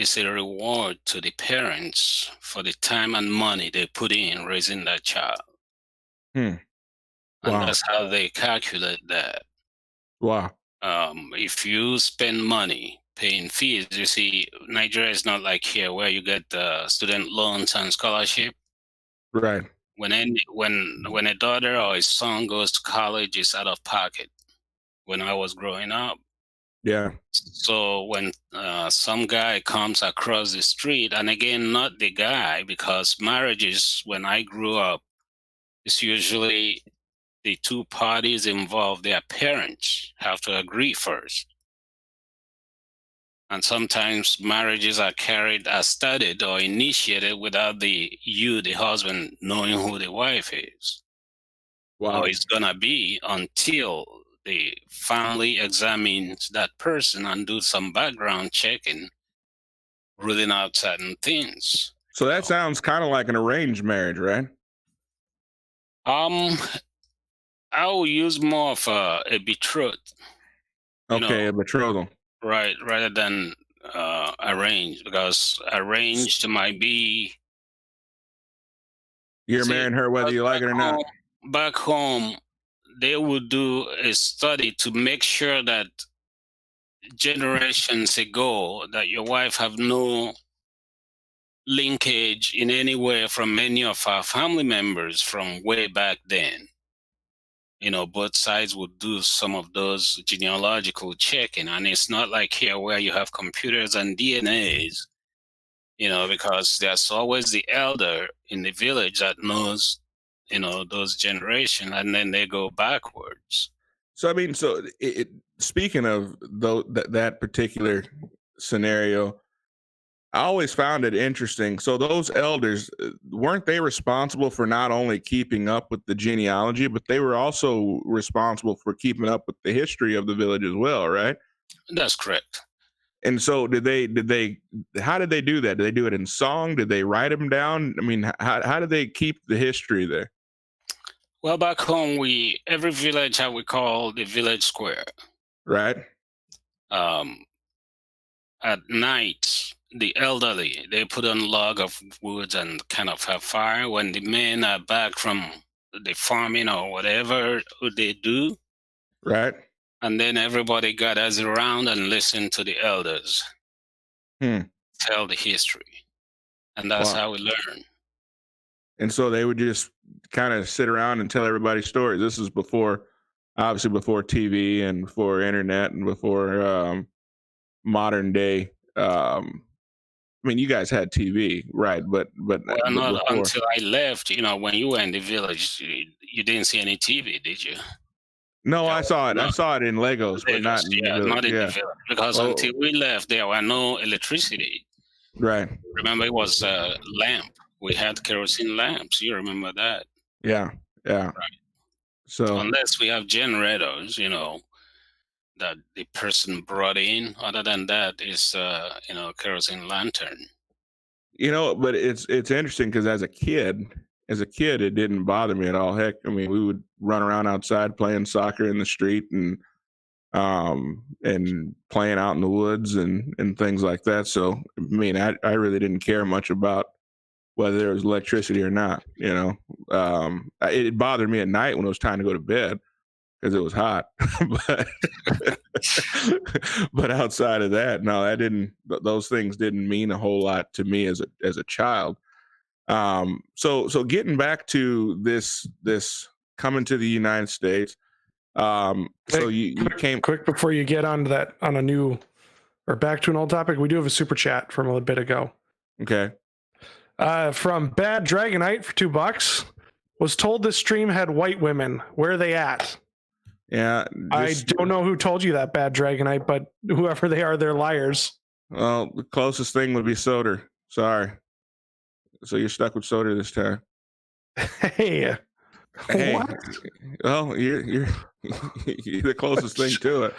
is a reward to the parents for the time and money they put in raising that child. And that's how they calculate that. Wow. If you spend money paying fees, you see, Nigeria is not like here where you get student loans and scholarship. Right. When a daughter or a son goes to college, it's out of pocket. When I was growing up. Yeah. So when some guy comes across the street, and again, not the guy, because marriages, when I grew up, it's usually the two parties involved, their parents have to agree first. And sometimes marriages are started or initiated without the husband, knowing who the wife is. Wow. Or it's gonna be until the family examines that person and do some background checking, ruling out certain things. So that sounds kind of like an arranged marriage, right? I will use more of a betrothed. Okay, a betrothal. Right, rather than arranged, because arranged might be You're marrying her whether you like it or not. Back home, they would do a study to make sure that generations ago that your wife have no linkage in any way from any of our family members from way back then. Both sides would do some of those genealogical checking, and it's not like here where you have computers and DNAs, because there's always the elder in the village that knows, those generations, and then they go backwards. So, I mean, speaking of that particular scenario, I always found it interesting. So those elders, weren't they responsible for not only keeping up with the genealogy, but they were also responsible for keeping up with the history of the village as well, right? That's correct. And so how did they do that? Did they do it in song? Did they write them down? I mean, how did they keep the history there? Well, back home, every village had we call the village square. Right. At night, the elderly, they put on a log of wood and kind of have fire when the men are back from the farming or whatever they do. Right. And then everybody gathers around and listen to the elders tell the history. And that's how we learn. And so they would just kind of sit around and tell everybody stories. This is obviously before TV and before internet and before modern day. I mean, you guys had TV, right? But not until I left. When you were in the village, you didn't see any TV, did you? No, I saw it. I saw it in Legos, but not in the village. Not in the village. Because until we left, there were no electricity. Right. Remember, it was a lamp. We had kerosene lamps. You remember that? Yeah. Right. So unless we have generators, that the person brought in, other than that, is kerosene lantern. But it's interesting because as a kid, it didn't bother me at all. Heck, I mean, we would run around outside playing soccer in the street and playing out in the woods and things like that. So, I mean, I really didn't care much about whether there was electricity or not. It bothered me at night when it was time to go to bed because it was hot. But outside of that, no, those things didn't mean a whole lot to me as a child. So getting back to this coming to the United States. So you came quick before you get onto that on a new or back to an old topic. We do have a super chat from a bit ago. Okay. From Bad Dragonite for $2. Was told this stream had white women. Where are they at? Yeah. I don't know who told you that, Bad Dragonite, but whoever they are, they're liars. Well, the closest thing would be Soder. Sorry. So you're stuck with Soder this time. Hey. What? Well, you're the closest thing to it.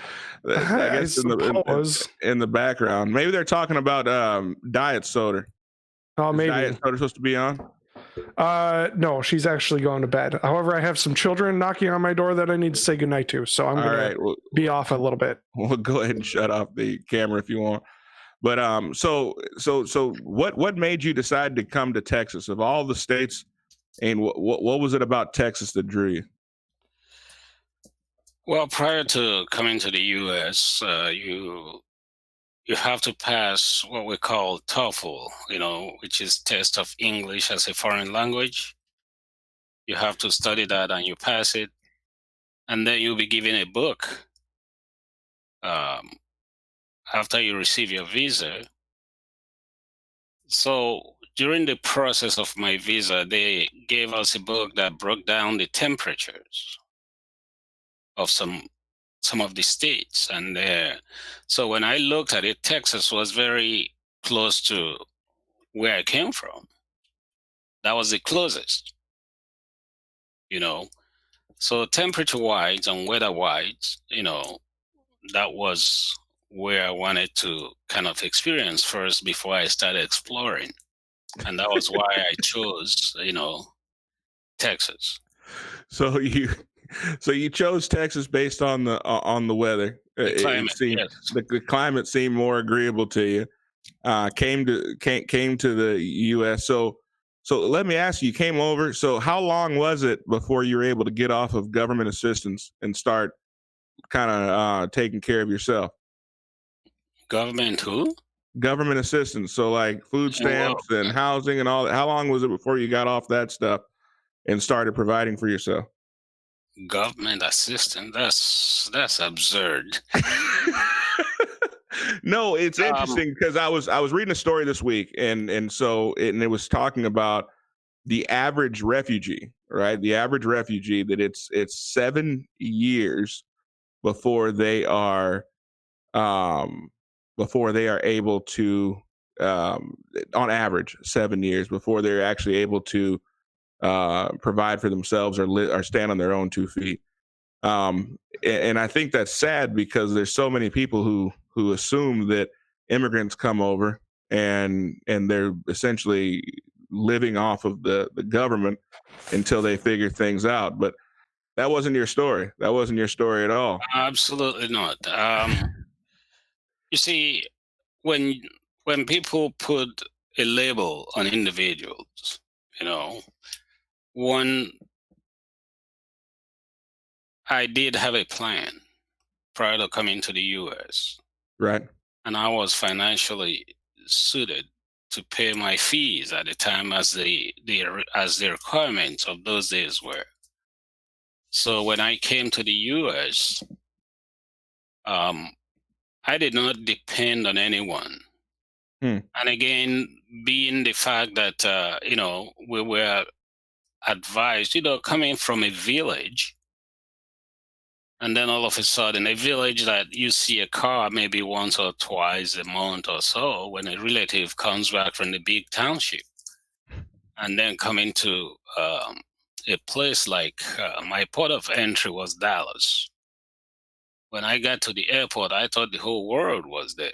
I guess in the background. Maybe they're talking about diet Soder. Oh, maybe. Diet Soder supposed to be on? No, she's actually going to bed. However, I have some children knocking on my door that I need to say goodnight to, so I'm going to be off a little bit. Well, go ahead and shut off the camera if you want. But so what made you decide to come to Texas of all the states, and what was it about Texas that drew you? Well, prior to coming to the U.S., you have to pass what we call TOEFL, which is test of English as a foreign language. You have to study that and you pass it. And then you'll be given a book after you receive your visa. So during the process of my visa, they gave us a book that broke down the temperatures of some of the states. And so when I looked at it, Texas was very close to where I came from. That was the closest, So temperature-wise and weather-wise, that was where I wanted to kind of experience first before I started exploring. And that was why I chose, Texas. So So you chose Texas based on the weather. The climate, it seemed yes. the climate seemed more agreeable to you. Came to the U.S. So let me ask you, you came over. So how long was it before you were able to get off of government assistance and start kind of taking care of yourself? Government who? Government assistance. So like food stamps and housing and all that. How long was it before you got off that stuff and started providing for yourself? Government assistance. That's absurd. No, it's interesting because I was reading a story this week and it was talking about the average refugee, right? The average refugee, that it's 7 years before they are able to on average 7 years before they're actually able to provide for themselves or stand on their own 2 feet. And I think that's sad because there's so many people who assume that immigrants come over and they're essentially living off of the government until they figure things out. But that wasn't your story. That wasn't your story at all. Absolutely not. You see, when people put a label on individuals, I did have a plan prior to coming to the U.S. Right. And I was financially suited to pay my fees at the time as the requirements of those days were. So when I came to the U.S., I did not depend on anyone. And again, being the fact that, we were advised, coming from a village, and then all of a sudden, a village that you see a car maybe once or twice a month or so when a relative comes back from the big township, and then coming to a place like my port of entry was Dallas. When I got to the airport, I thought the whole world was there.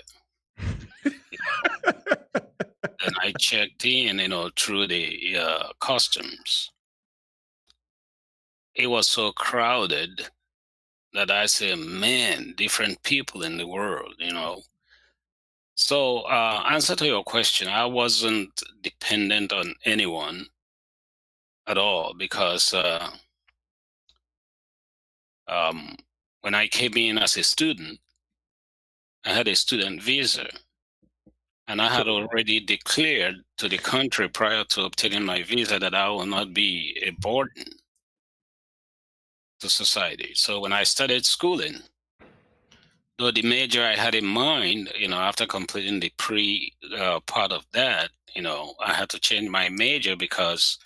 And I checked in, through the customs. It was so crowded that I say, man, different people in the world, So, answer to your question, I wasn't dependent on anyone at all because when I came in as a student, I had a student visa. And I had already declared to the country prior to obtaining my visa that I will not be a burden to society. So when I started schooling, though the major I had in mind, after completing the part of that, I had to change my major because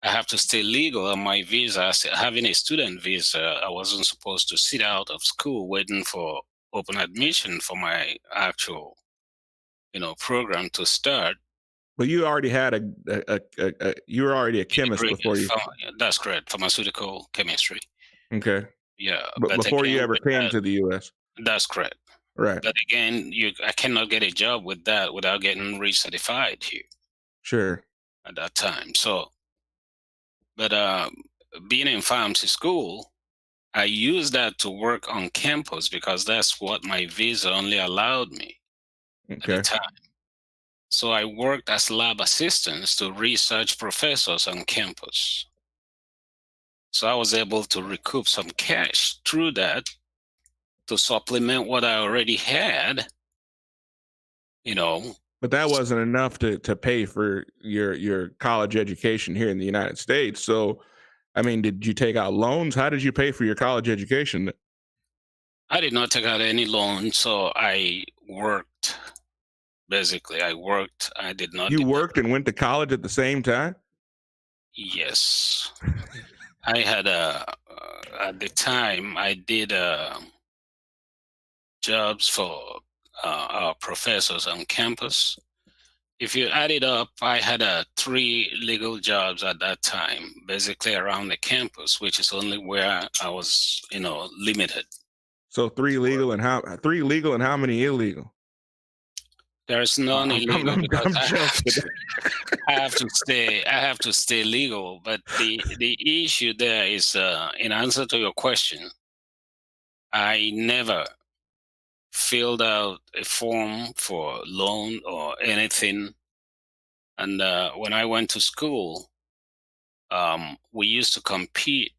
I have to stay legal on my visa. Having a student visa, I wasn't supposed to sit out of school waiting for open admission for my actual program to start. But you already had you were already a chemist before you. That's correct, pharmaceutical chemistry. Okay. Yeah, but before you ever came to the U.S. That's correct. Right. But again, I cannot get a job with that without getting recertified here. Sure. At that time, so. But being in pharmacy school, I used that to work on campus because that's what my visa only allowed me at the time. So I worked as lab assistants to research professors on campus. So I was able to recoup some cash through that to supplement what I already had, But that wasn't enough to pay for your college education here in the United States. So, I mean, did you take out loans? How did you pay for your college education? I did not take out any loans, so I worked. Basically, I worked. I did not. You worked and went to college at the same time? Yes. I had at the time, I did jobs for our professors on campus. If you add it up, I had 3 legal jobs at that time, basically around the campus, which is only where I was, limited. So 3 legal and how many illegal? There's none illegal because I'm joking. I have to stay legal. But the issue there is, in answer to your question, I never filled out a form for loan or anything. And when I went to school, we used to compete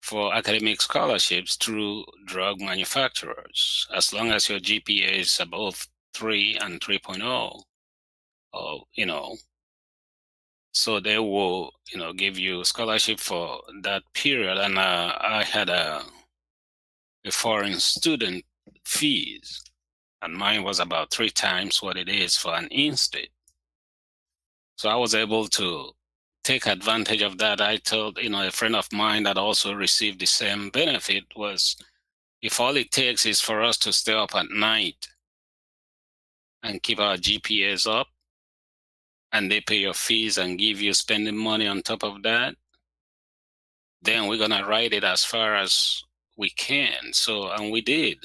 for academic scholarships through drug manufacturers, as long as your GPA is above 3 and 3.0, or, so they will, give you scholarship for that period. And I had a foreign student fees, and mine was about 3 times what it is for an in-state. So I was able to take advantage of that. I told, a friend of mine that also received the same benefit was, if all it takes is for us to stay up at night and keep our GPAs up, and they pay your fees and give you spending money on top of that, then we're going to write it as far as we can. So, and we did.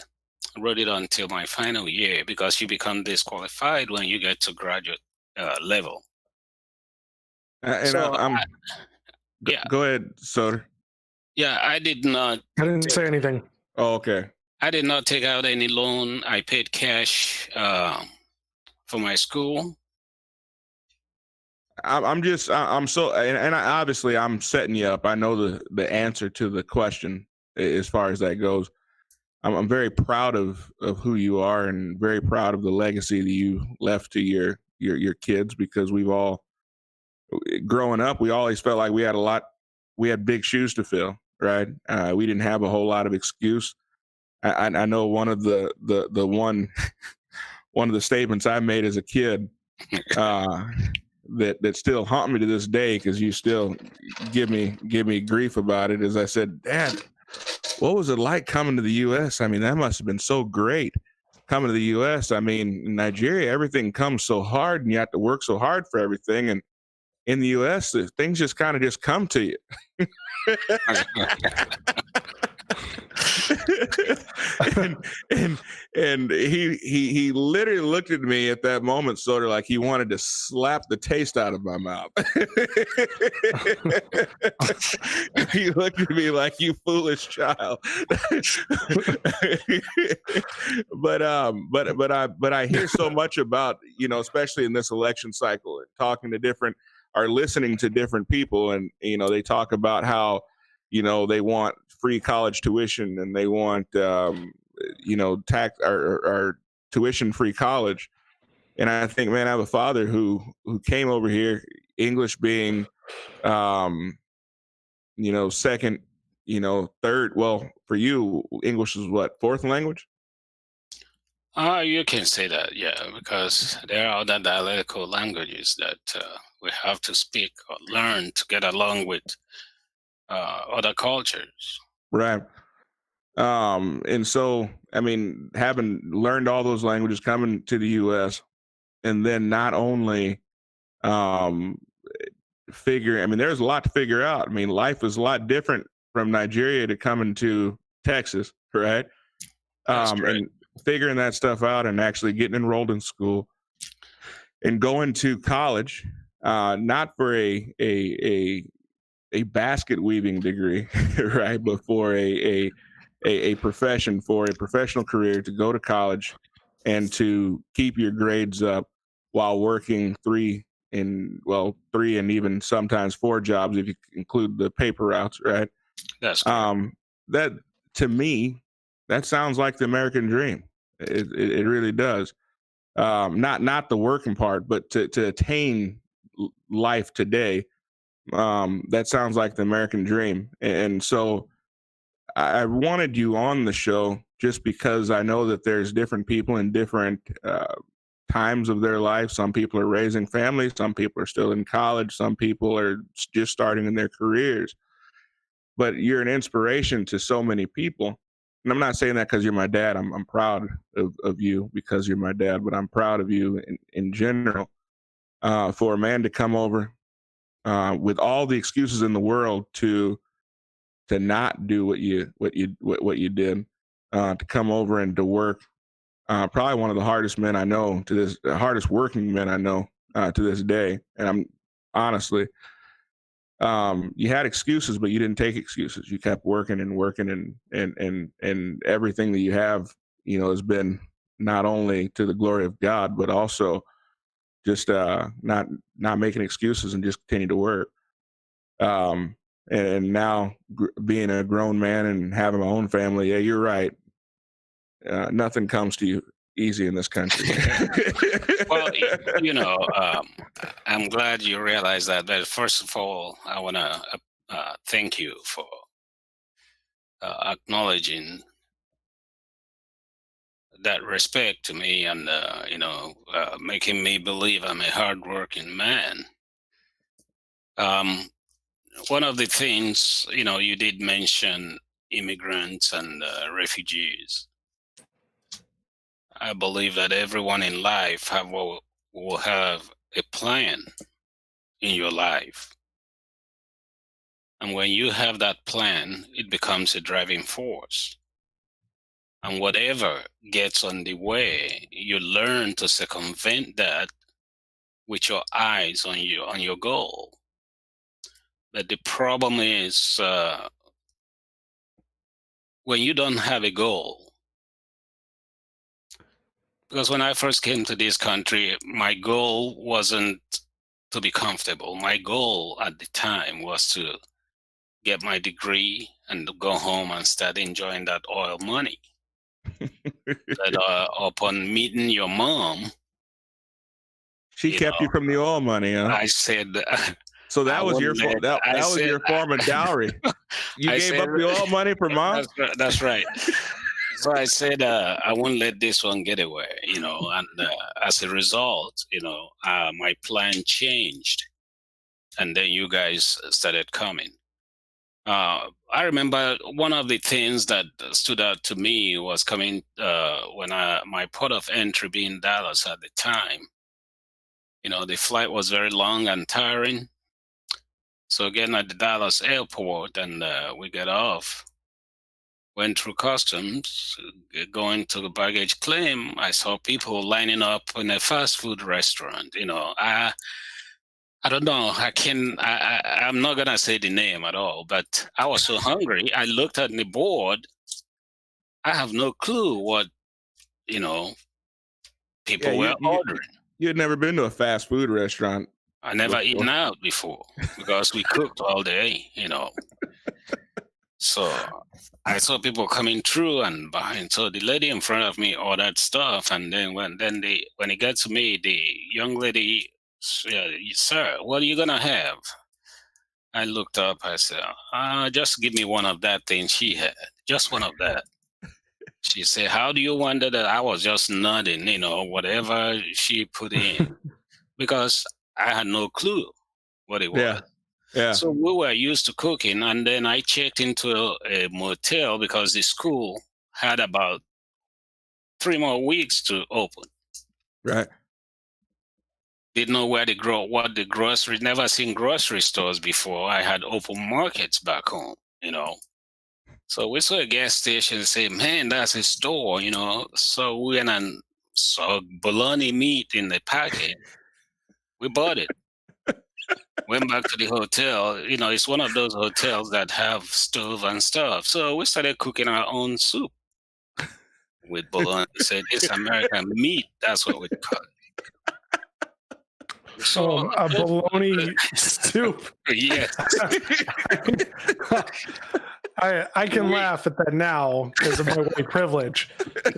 I wrote it until my final year, because you become disqualified when you get to graduate level. And So, yeah. Go ahead, Soder. Yeah, I did not. I didn't say anything. Oh, okay. I did not take out any loan. I paid cash for my school. I'm so, and I, obviously I'm setting you up. I know the answer to the question as far as that goes. I'm very proud of who you are, and very proud of the legacy that you left to your kids, because we've all, growing up, we always felt like we had big shoes to fill, right? We didn't have a whole lot of excuse. I know one of the one of the statements I made as a kid that still haunt me to this day, because you still give me grief about it, is I said, Dad, what was it like coming to the U.S.? I mean, that must have been so great coming to the U.S. I mean, in Nigeria, everything comes so hard, and you have to work so hard for everything. And in the U.S., things just kind of just come to you. and he literally looked at me at that moment, sort of like he wanted to slap the taste out of my mouth. He looked at me like, you foolish child. But I hear so much about, especially in this election cycle, and talking to different, or listening to different people, and they talk about how they want free college tuition, and they want tax or tuition free college. And I think, man, I have a father who came over here, English being second, third. Well, for you, English is what, fourth language? You can say that, yeah, because there are other dialectical languages that we have to speak or learn to get along with other cultures. Right. And so, I mean, having learned all those languages, coming to the U.S., and then not only there's a lot to figure out. I mean, life is a lot different from Nigeria to coming to Texas, right? And figuring that stuff out, and actually getting enrolled in school and going to college, not for a basket weaving degree, right? But for a profession, for a professional career, to go to college and to keep your grades up while working 3 and even sometimes 4 jobs, if you include the paper routes, right? That's correct. That, to me, that sounds like the American dream. It really does. Not the working part, but to attain life today. That sounds like the American dream. And so I wanted you on the show just because I know that there's different people in different times of their life. Some people are raising families, some people are still in college, some people are just starting in their careers. But you're an inspiration to so many people. And I'm not saying that because you're my dad. I'm proud of you because you're my dad, but I'm proud of you in general. For a man to come over with all the excuses in the world to not do what you did, to come over and to work probably one of the hardest men I know hardest working men I know to this day. And I'm honestly, you had excuses, but you didn't take excuses. You kept working and working, and everything that you have, has been not only to the glory of God, but also just not making excuses and just continue to work. And now being a grown man and having my own family, yeah, you're right. Nothing comes to you easy in this country. Well, I'm glad you realize that. But first of all, I want to thank you for acknowledging that respect to me and, making me believe I'm a hardworking man. One of the things, you did mention immigrants and refugees. I believe that everyone in life will have a plan in your life. And when you have that plan, it becomes a driving force. And whatever gets on the way, you learn to circumvent that with your eyes on your goal. But the problem is when you don't have a goal. Because when I first came to this country, my goal wasn't to be comfortable. My goal at the time was to get my degree and go home and start enjoying that oil money. But upon meeting your mom, she kept you from the oil money, huh? I said, so that was your that was your form of dowry. You gave up the oil money for mom? That's right. So I said, I won't let this one get away, and as a result, my plan changed. And then you guys started coming. I remember one of the things that stood out to me was coming when my port of entry being Dallas at the time. The flight was very long and tiring. So getting at the Dallas airport and we get off, went through customs, going to the baggage claim. I saw people lining up in a fast food restaurant. I don't know. I'm not going to say the name at all, but I was so hungry. I looked at the board. I have no clue what, people were ordering. You had never been to a fast food restaurant. I never eaten out before because we cooked all day, So I saw people coming through and buying. So the lady in front of me ordered stuff. And then when it got to me, the young lady, sir, what are you going to have? I looked up, I said, just give me one of that thing she had, just one of that. She said, how do you want that? I was just nodding, whatever she put in, because I had no clue what it was. Yeah. So we were used to cooking, and then I checked into a motel because the school had about 3 more weeks to open. Right. Didn't know what the grocery, never seen grocery stores before. I had open markets back home, So we saw a gas station and said, man, that's a store, So we went and saw bologna meat in the packet. We bought it. Went back to the hotel. It's one of those hotels that have stove and stuff. So we started cooking our own soup with bologna. We said, it's American meat. That's what we call it. So a bologna soup. Yes. I can laugh at that now because of my white privilege,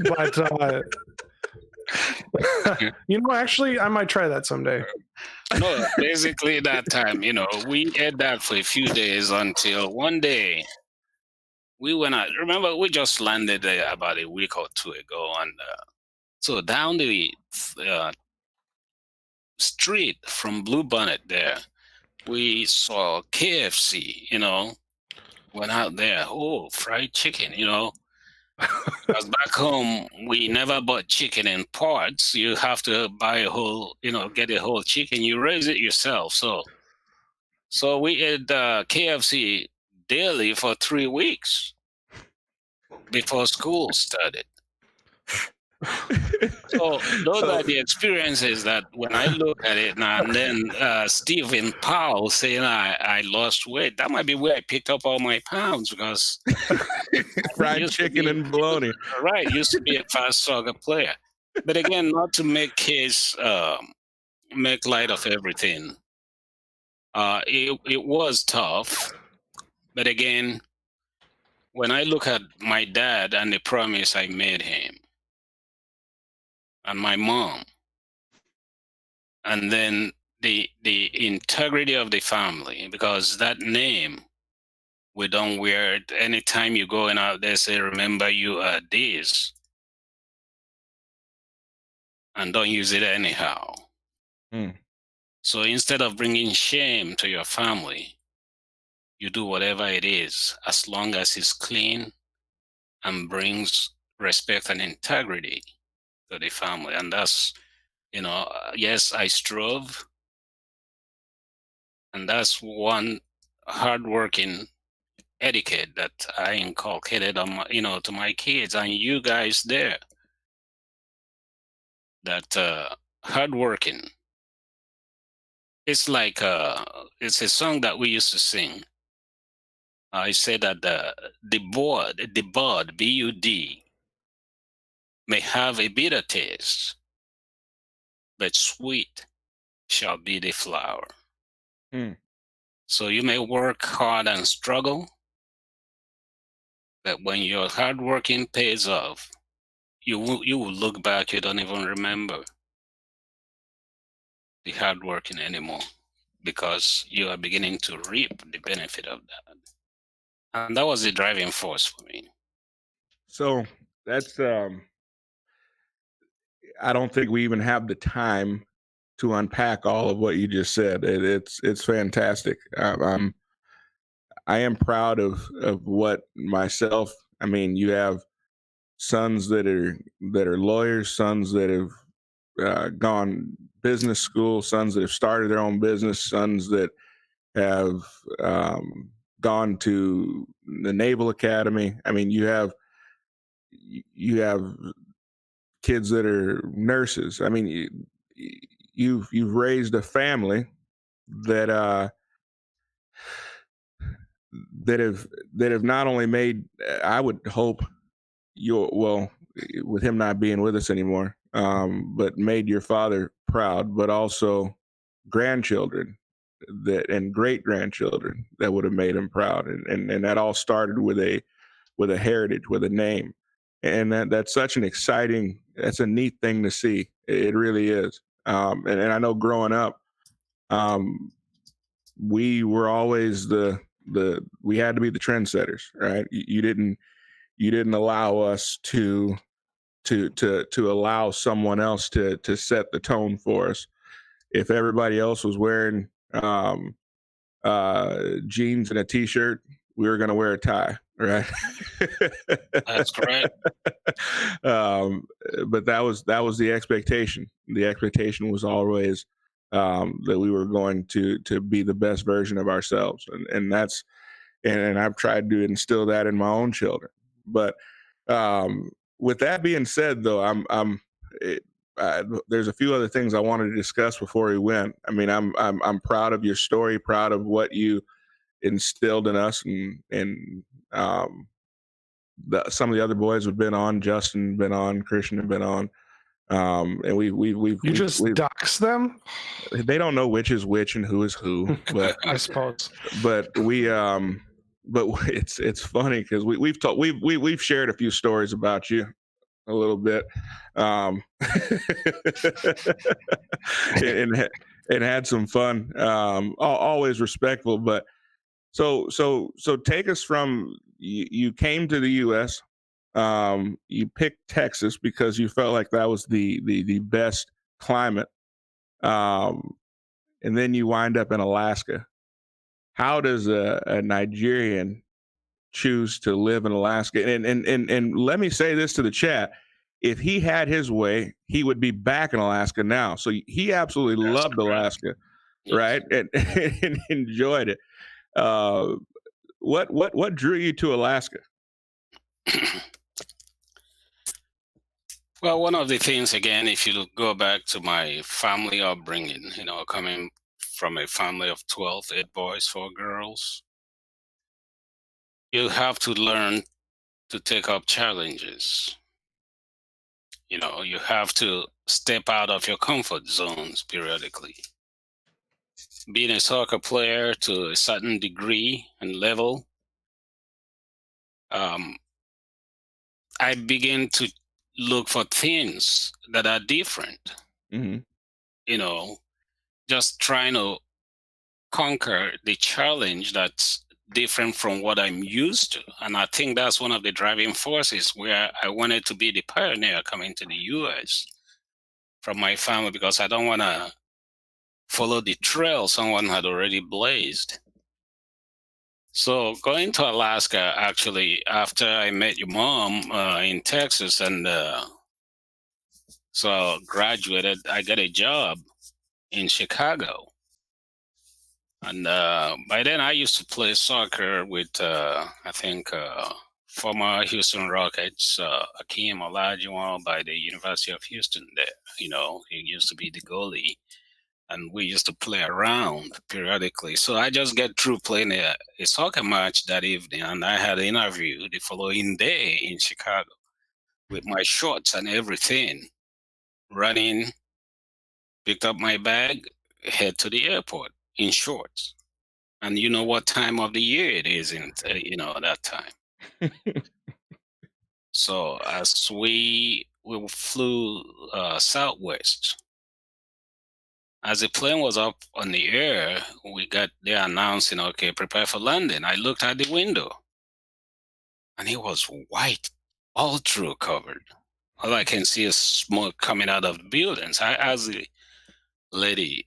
but actually, I might try that someday. No, basically that time, we ate that for a few days until one day we went out. Remember, we just landed there about a week or two ago, and so down the street from Blue Bonnet there, we saw KFC. Went out there, fried chicken, Because back home, we never bought chicken in parts. You have to buy a whole, get a whole chicken. You raise it yourself. So we ate KFC daily for 3 weeks before school started. So those are the experiences that when I look at it now, and then Stephen Powell saying I lost weight, that might be where I picked up all my pounds, because fried chicken and bologna. Right, used to be a fast soccer player. But again, not to make case make light of everything. It was tough, but again, when I look at my dad and the promise I made him, and my mom, and then the integrity of the family, because that name, we don't wear it anytime you going out there, say, remember you are this, and don't use it anyhow. So instead of bringing shame to your family, you do whatever it is, as long as it's clean and brings respect and integrity to the family. And that's, yes, I strove. And that's one hardworking etiquette that I inculcated on my, to my kids and you guys there. That hardworking. It's like it's a song that we used to sing. I said that the bud, B-U-D, may have a bitter taste, but sweet shall be the flower. So you may work hard and struggle, but when your hard working pays off, you will look back, you don't even remember the hard working anymore, because you are beginning to reap the benefit of that. And that was the driving force for me. So that's I don't think we even have the time to unpack all of what you just said. It's fantastic. I am proud of what myself. I mean, you have sons that are lawyers, sons that have gone business school, sons that have started their own business, sons that have gone to the Naval Academy. I mean, you have kids that are nurses. I mean, you've raised a family that have not only made, I would hope, with him not being with us anymore, but made your father proud, but also grandchildren and great grandchildren that would have made him proud, and that all started with a heritage, with a name, and that's such an exciting, that's a neat thing to see. It really is. And I know growing up, we were always we had to be the trendsetters, right? You didn't allow us to allow someone else to set the tone for us. If everybody else was wearing jeans and a t-shirt, we were going to wear a tie, right? That's correct. But that was the expectation. The expectation was always that we were going to be the best version of ourselves, and that's, and I've tried to instill that in my own children. But with that being said, though, there's a few other things I wanted to discuss before we went. I mean, I'm proud of your story, proud of what you instilled in us, and some of the other boys have been on, Justin been on, Christian have been on, and we've dox them. They don't know which is which and who is who, but I suppose. But it's funny because we've shared a few stories about you a little bit, and had some fun. Always respectful, but so take us from you came to the U.S. You picked Texas because you felt like that was the best climate, and then you wind up in Alaska. How does a Nigerian choose to live in Alaska? And let me say this to the chat: if he had his way, he would be back in Alaska now. So he absolutely loved Alaska, right? And enjoyed it. What drew you to Alaska? Well, one of the things, again, if you go back to my family upbringing, coming from a family of 12, 8 boys, 4 girls, you have to learn to take up challenges. You have to step out of your comfort zones periodically. Being a soccer player to a certain degree and level, I begin to look for things that are different. Mm-hmm. Just trying to conquer the challenge that's different from what I'm used to. And I think that's one of the driving forces where I wanted to be the pioneer coming to the US from my family, because I don't want to follow the trail someone had already blazed. So going to Alaska, actually, after I met your mom in Texas, and so graduated, I got a job in Chicago. And by then I used to play soccer with, I think, former Houston Rockets, Akeem Olajuwon by the University of Houston there. He used to be the goalie. And we used to play around periodically. So I just get through playing a soccer match that evening, and I had an interview the following day in Chicago with my shorts and everything, running, picked up my bag, head to the airport in shorts. And you know what time of the year it is in, that time. So as we flew southwest, as the plane was up on the air, we got there announcing, okay, prepare for landing. I looked at the window, and it was white, all through covered. All I can see is smoke coming out of the buildings. I asked the lady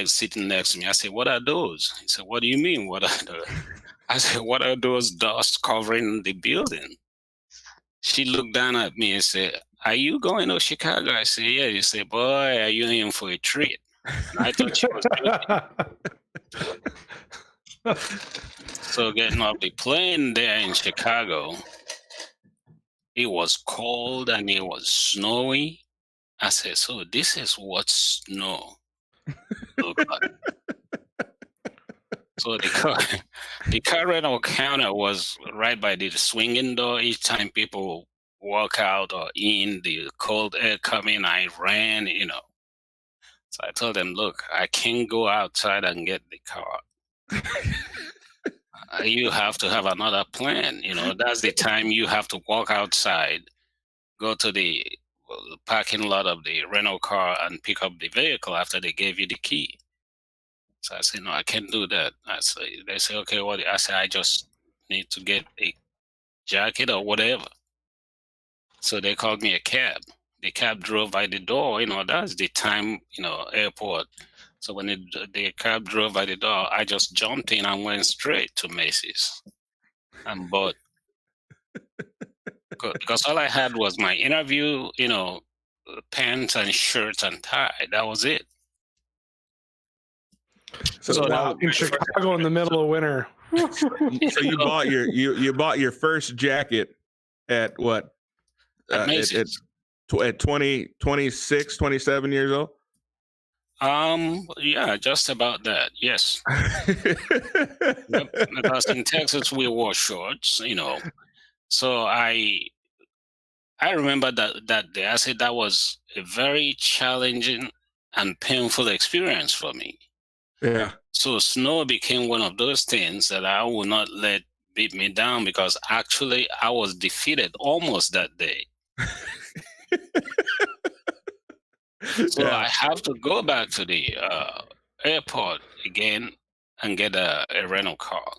sitting next to me, I said, what are those? He said, what do you mean, what are those? I said, what are those dust covering the building? She looked down at me and said, are you going to Chicago? I said, yeah. She said, boy, are you in for a treat? And I thought she was joking. So getting off the plane there in Chicago, it was cold and it was snowy. I said, so this is what snow looked like. So the car rental counter was right by the swinging door. Each time people walk out or in, the cold air coming, I ran, So I told them, look, I can't go outside and get the car. You have to have another plan. That's the time you have to walk outside, go to the parking lot of the rental car and pick up the vehicle after they gave you the key. So I said, no, I can't do that. They say, okay, what? I said, I just need to get a jacket or whatever. So they called me a cab. The cab drove by the door. That's the time, airport. So when the cab drove by the door, I just jumped in and went straight to Macy's and bought. Because all I had was my interview, pants and shirt and tie. That was it. So now in Chicago in the middle of winter. So you bought you bought your first jacket at what? At 20, 26, 27 years old? Yeah, just about that. Yes. Yep, because in Texas we wore shorts, So I remember that day. I said that was a very challenging and painful experience for me. Yeah. So snow became one of those things that I would not let beat me down, because actually I was defeated almost that day. So I have to go back to the airport again and get a rental car.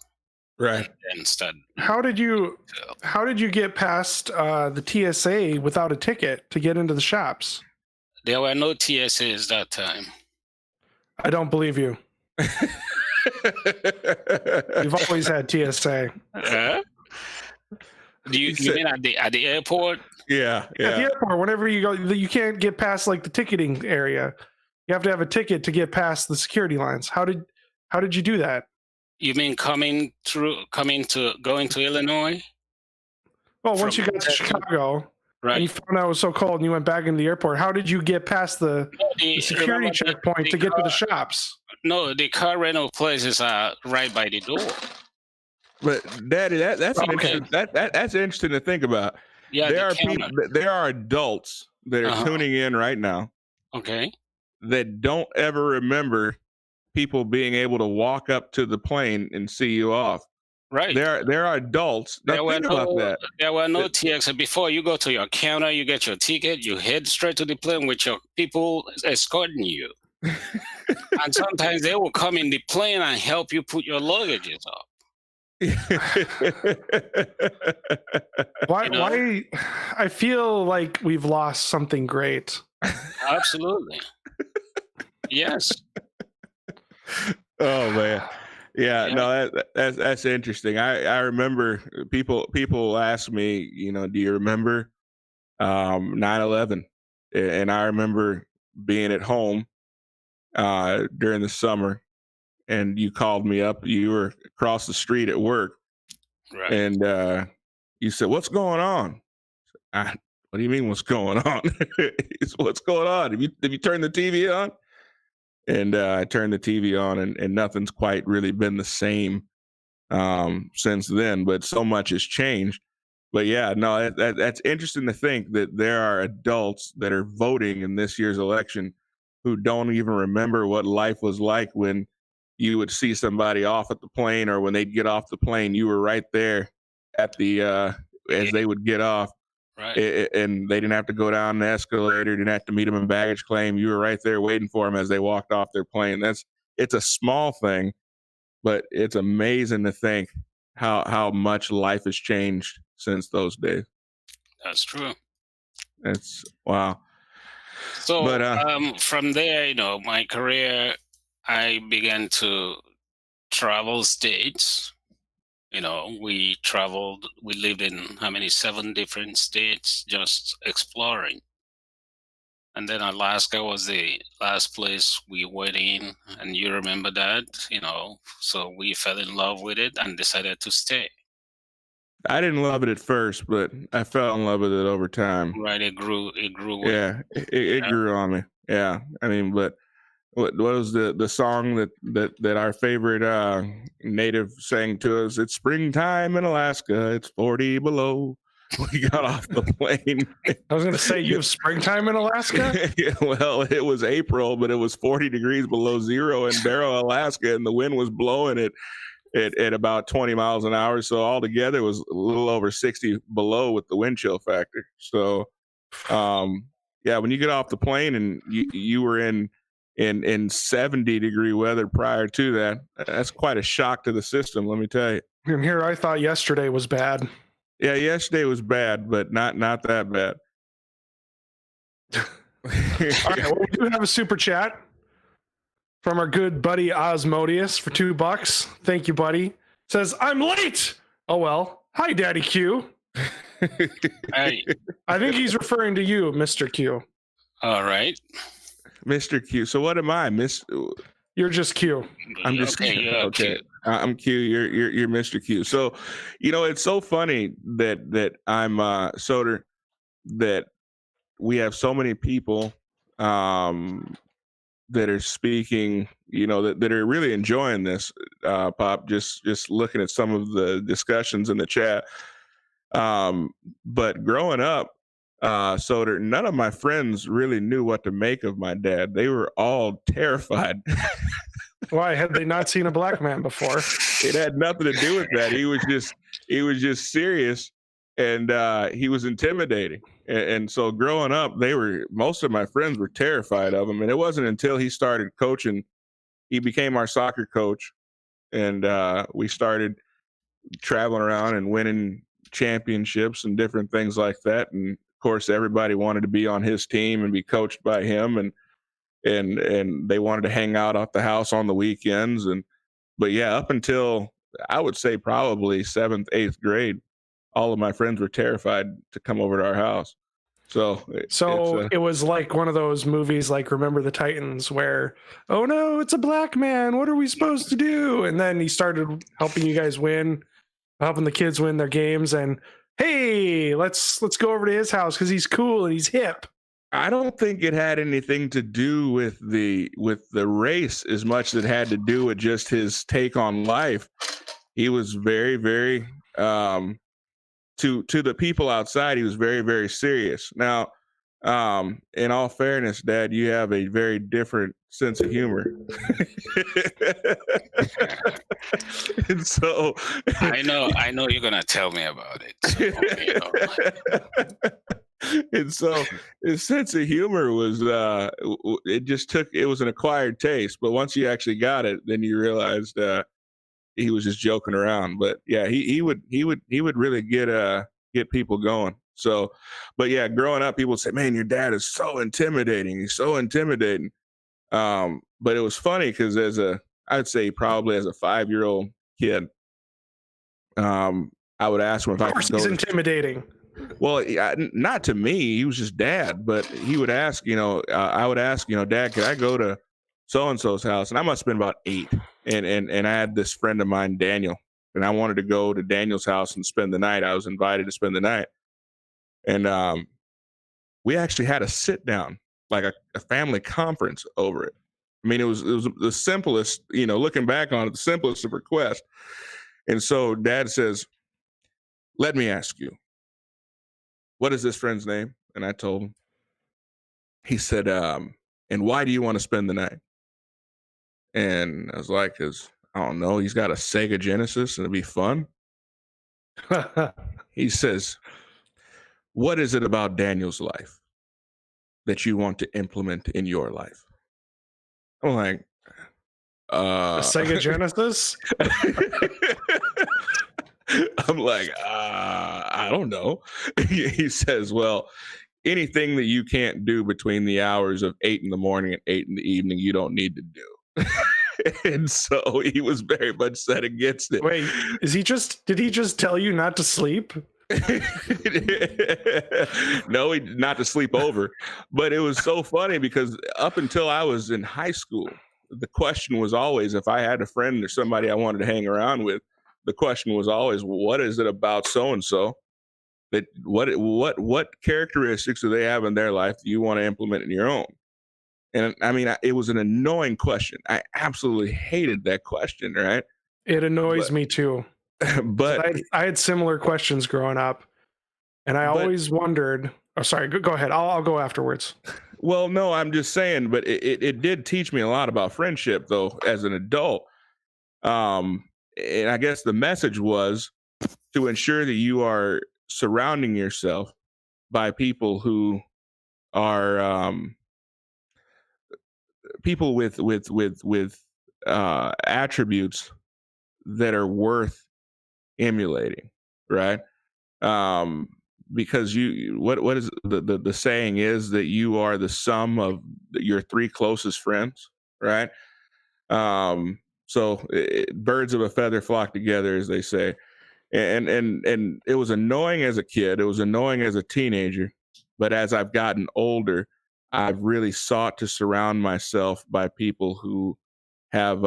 Right. And start. How did you get past the TSA without a ticket to get into the shops? There were no TSAs that time. I don't believe you. You've always had TSA. Do you mean at the airport? Yeah. At the airport, whenever you go, you can't get past like the ticketing area. You have to have a ticket to get past the security lines. How did you do that? You mean going to Illinois? Well, once you got to Chicago, And you found out it was so cold and you went back into the airport. How did you get past the security checkpoint to get to the shops? No, the car rental places are right by the door. But Daddy, that's interesting to think about. Yeah, there are adults that are tuning in right now. Okay. That don't ever remember people being able to walk up to the plane and see you off. Right. There are adults. Now think about that. There were no TX. Before you go to your counter, you get your ticket, you head straight to the plane with your people escorting you. And sometimes they will come in the plane and help you put your luggages up. Why I feel like we've lost something great. Absolutely. Yes. Oh man. Yeah, no, that's interesting. I remember people ask me, do you remember 9/11? And I remember being at home during the summer, and you called me up. You were across the street at work, right? And you said, "What's going on?" What do you mean, what's going on? What's going on? Have you turned the TV on? And I turned the TV on, and nothing's quite really been the same since then. But so much has changed. But yeah, no, that's interesting to think that there are adults that are voting in this year's election who don't even remember what life was like when you would see somebody off at the plane, or when they'd get off the plane, you were right there at the as they would get off. Right. And they didn't have to go down the escalator, didn't have to meet them in baggage claim. You were right there waiting for them as they walked off their plane. It's a small thing, but it's amazing to think how much life has changed since those days. That's true. It's wow. So from there, my career, I began to travel states. We traveled, we lived in 7 different states, just exploring. And then Alaska was the last place we went in, and you remember that, so we fell in love with it and decided to stay. I didn't love it at first, but I fell in love with it over time. Right, it grew. Yeah, it grew on me. Yeah, I mean, but what was the song that our favorite native sang to us? It's springtime in Alaska. It's 40 below. We got off the plane. I was going to say, you have springtime in Alaska? Yeah, well, it was April, but it was 40 degrees below zero in Barrow, Alaska, and the wind was blowing it at about 20 miles an hour. So altogether, it was a little over 60 below with the wind chill factor. So, yeah, when you get off the plane and you were in 70-degree weather prior to that, that's quite a shock to the system, let me tell you. And here I thought yesterday was bad. Yeah, yesterday was bad, but not that bad. All right, well, we do have a super chat from our good buddy Osmodius for $2. Thank you, buddy. Says, I'm late. Oh, well. Hi, Daddy Q. Hey. I think he's referring to you, Mr. Q. All right. Mr. Q. So what am I, Miss? You're just Q. I'm just Q. Okay. Q. I'm Q. You're Mr. Q. So, it's so funny that I'm Soder, that we have so many people that are speaking, that are really enjoying this, Pop, just looking at some of the discussions in the chat. But growing up, Soder, none of my friends really knew what to make of my dad. They were all terrified. Why? Had they not seen a black man before? It had nothing to do with that. He was just serious, and he was intimidating. And so growing up, most of my friends were terrified of him. And it wasn't until he started coaching, he became our soccer coach, and we started traveling around and winning championships and different things like that. And of course, everybody wanted to be on his team and be coached by him, and they wanted to hang out at the house on the weekends. But yeah, up until I would say probably 7th, 8th grade, all of my friends were terrified to come over to our house. So it was like one of those movies like Remember the Titans where, oh no, it's a black man. What are we supposed to do? And then he started helping you guys win, helping the kids win their games. And hey, let's go over to his house because he's cool and he's hip. I don't think it had anything to do with the race as much as it had to do with just his take on life. He was very, very to the people outside, he was very, very serious. Now, in all fairness, Dad, you have a very different sense of humor. And so I know you're gonna tell me about it. So, and so his sense of humor was it was an acquired taste, but once you actually got it, then you realized he was just joking around. But yeah, he would really get people going. So, but yeah, growing up, people would say, man, your dad is so intimidating. He's so intimidating. But it was funny because I'd say probably as a 5-year-old kid, I would ask him if I could go. He's intimidating. Well, not to me. He was just Dad, but he would ask, I would ask, Dad, could I go to so-and-so's house? And I must have been about 8. And I had this friend of mine, Daniel, and I wanted to go to Daniel's house and spend the night. I was invited to spend the night. And we actually had a sit down, like a family conference over it. I mean, it was the simplest, looking back on it, the simplest of requests. And so Dad says, let me ask you, what is this friend's name? And I told him. He said, and why do you want to spend the night? And I was like, because I don't know, he's got a Sega Genesis and it'd be fun. He says, what is it about Daniel's life that you want to implement in your life? I'm like, a Sega Genesis? I'm like, I don't know. He says, well, anything that you can't do between the hours of 8 in the morning and 8 in the evening, you don't need to do. And so he was very much set against it. Wait, did he just tell you not to sleep? No, not to sleep over. But it was so funny because up until I was in high school, the question was always, if I had a friend or somebody I wanted to hang around with, the question was always, what is it about so-and-so that what characteristics do they have in their life that you want to implement in your own? And I mean, it was an annoying question. I absolutely hated that question, right? It annoys me too. But I had similar questions growing up, and I always wondered. Oh, sorry. Go ahead. I'll go afterwards. Well, no, I'm just saying. But it did teach me a lot about friendship, though, as an adult. And I guess the message was to ensure that you are surrounding yourself by people who are people with attributes that are worth emulating, right? Because what is the saying is that you are the sum of your 3 closest friends, right? So birds of a feather flock together, as they say. And it was annoying as a kid. It was annoying as a teenager. But as I've gotten older, I've really sought to surround myself by people who have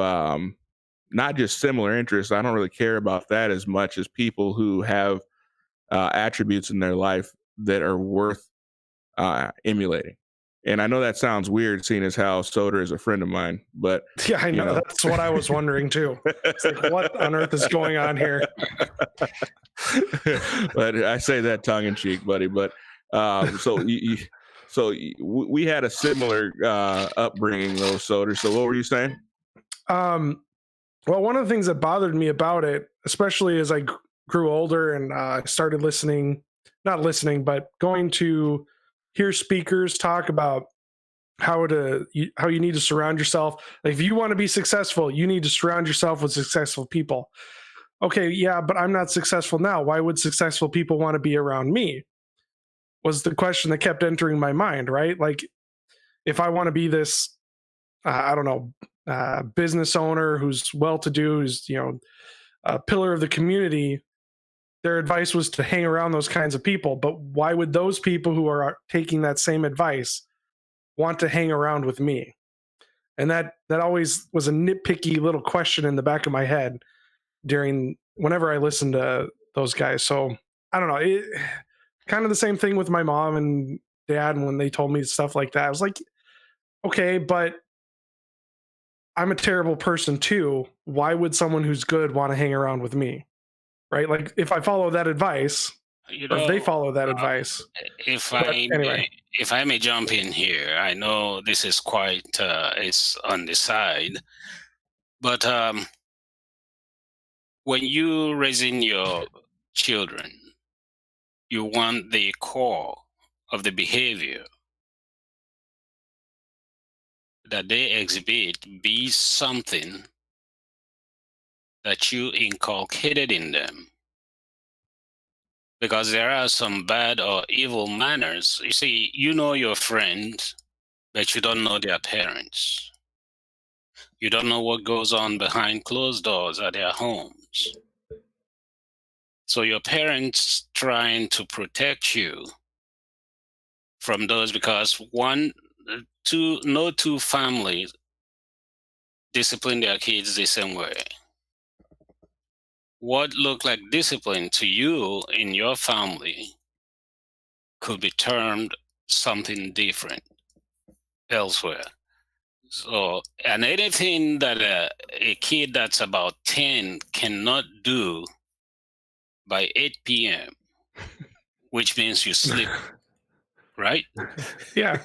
not just similar interests. I don't really care about that as much as people who have attributes in their life that are worth emulating. And I know that sounds weird, seeing as how Soder is a friend of mine, but yeah, I know. That's what I was wondering too. It's like, what on earth is going on here? But I say that tongue in cheek, buddy. But so we had a similar upbringing, though, Soder. So what were you saying? Well, one of the things that bothered me about it, especially as I grew older and started but going to hear speakers talk about how you need to surround yourself. Like, if you want to be successful, you need to surround yourself with successful people. Okay, yeah, but I'm not successful now. Why would successful people want to be around me? Was the question that kept entering my mind, right? Like, if I want to be this, business owner who's well-to-do, who's, a pillar of the community, their advice was to hang around those kinds of people. But why would those people who are taking that same advice want to hang around with me? And that always was a nitpicky little question in the back of my head whenever I listened to those guys. So I don't know. Kind of the same thing with my mom and dad when they told me stuff like that. I was like, okay, but I'm a terrible person too. Why would someone who's good want to hang around with me? Right? Like if I follow that advice, or if they follow that advice. Anyway, if I may jump in here, I know this is quite it's on the side, but when you raising your children, you want the core of the behavior that they exhibit be something that you inculcated in them. Because there are some bad or evil manners. You see, you know your friends, but you don't know their parents. You don't know what goes on behind closed doors at their homes. So your parents trying to protect you from those, because no two families discipline their kids the same way. What looked like discipline to you in your family could be termed something different elsewhere. So, and anything that a kid that's about 10 cannot do by 8 p.m., which means you sleep, right? Yeah.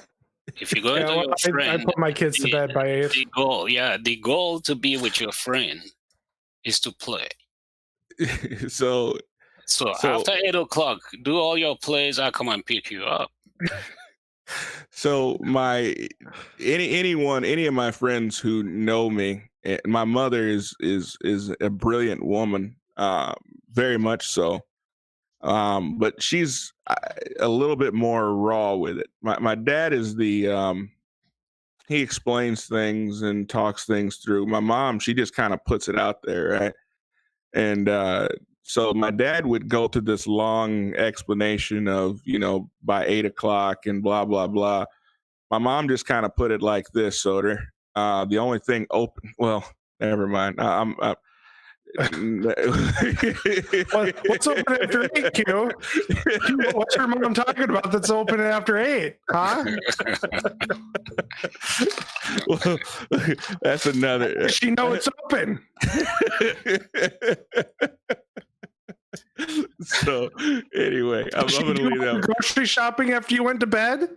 If you go to your friend, I put my kids to bed by 8. The goal to be with your friend is to play. So after 8 o'clock, do all your plays. I'll come and pick you up. So any of my friends who know me, my mother is a brilliant woman, very much so. But she's a little bit more raw with it. My dad is he explains things and talks things through. My mom, she just kind of puts it out there, right? And so my dad would go through this long explanation of, by 8 o'clock and blah, blah, blah. My mom just kind of put it like this, Soder. The only thing open, well, never mind. What's open after 8, Q? What's your mom talking about that's open after 8? Huh? Well, that's another. Does she know it's open? So anyway, I'm going to leave that. Grocery shopping after you went to bed?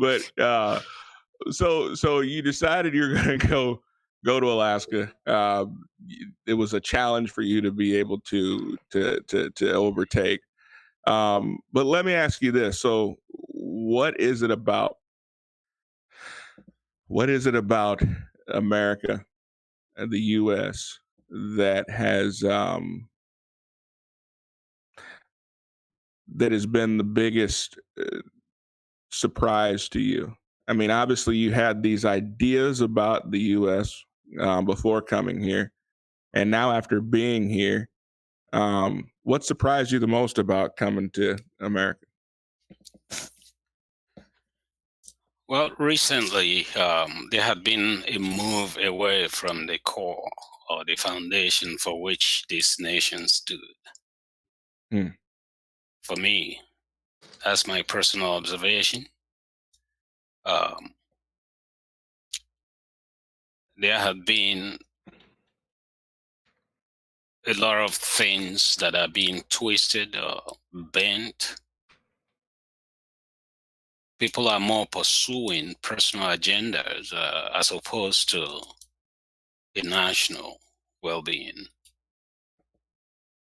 But so you decided you're going to go to Alaska. It was a challenge for you to be able to overtake. But let me ask you this. So what is it about America and the US that has been the biggest surprise to you? I mean, obviously you had these ideas about the US before coming here, and now after being here, what surprised you the most about coming to America? Well, recently there had been a move away from the core or the foundation for which this nation stood. For me, that's my personal observation. There have been a lot of things that are being twisted or bent. People are more pursuing personal agendas as opposed to the national well-being.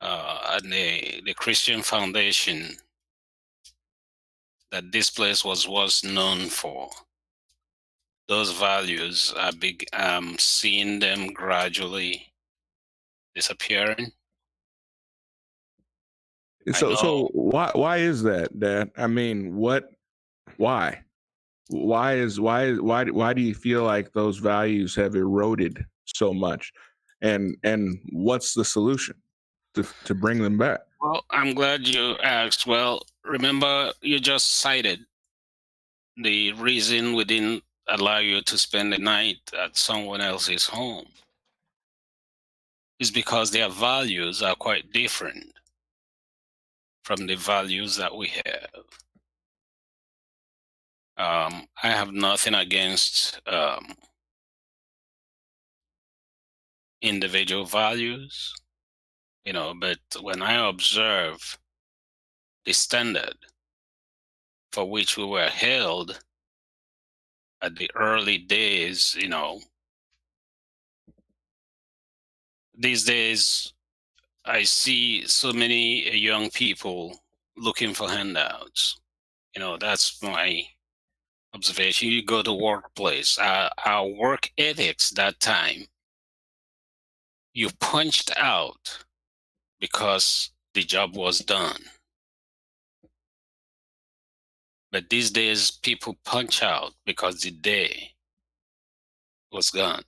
And the Christian foundation that this place was known for, those values are big. Seeing them gradually disappearing. So why is that, Dad? I mean, why do you feel like those values have eroded so much, and what's the solution to bring them back? Well, I'm glad you asked. Well, remember you just cited the reason we didn't allow you to spend the night at someone else's home is because their values are quite different. from the values that we have. I have nothing against individual values, but when I observe the standard for which we were held at the early days, these days I see so many young people looking for handouts. That's my observation. You go to workplace, our work ethics that time, you punched out because the job was done. But these days, people punch out because the day was gone.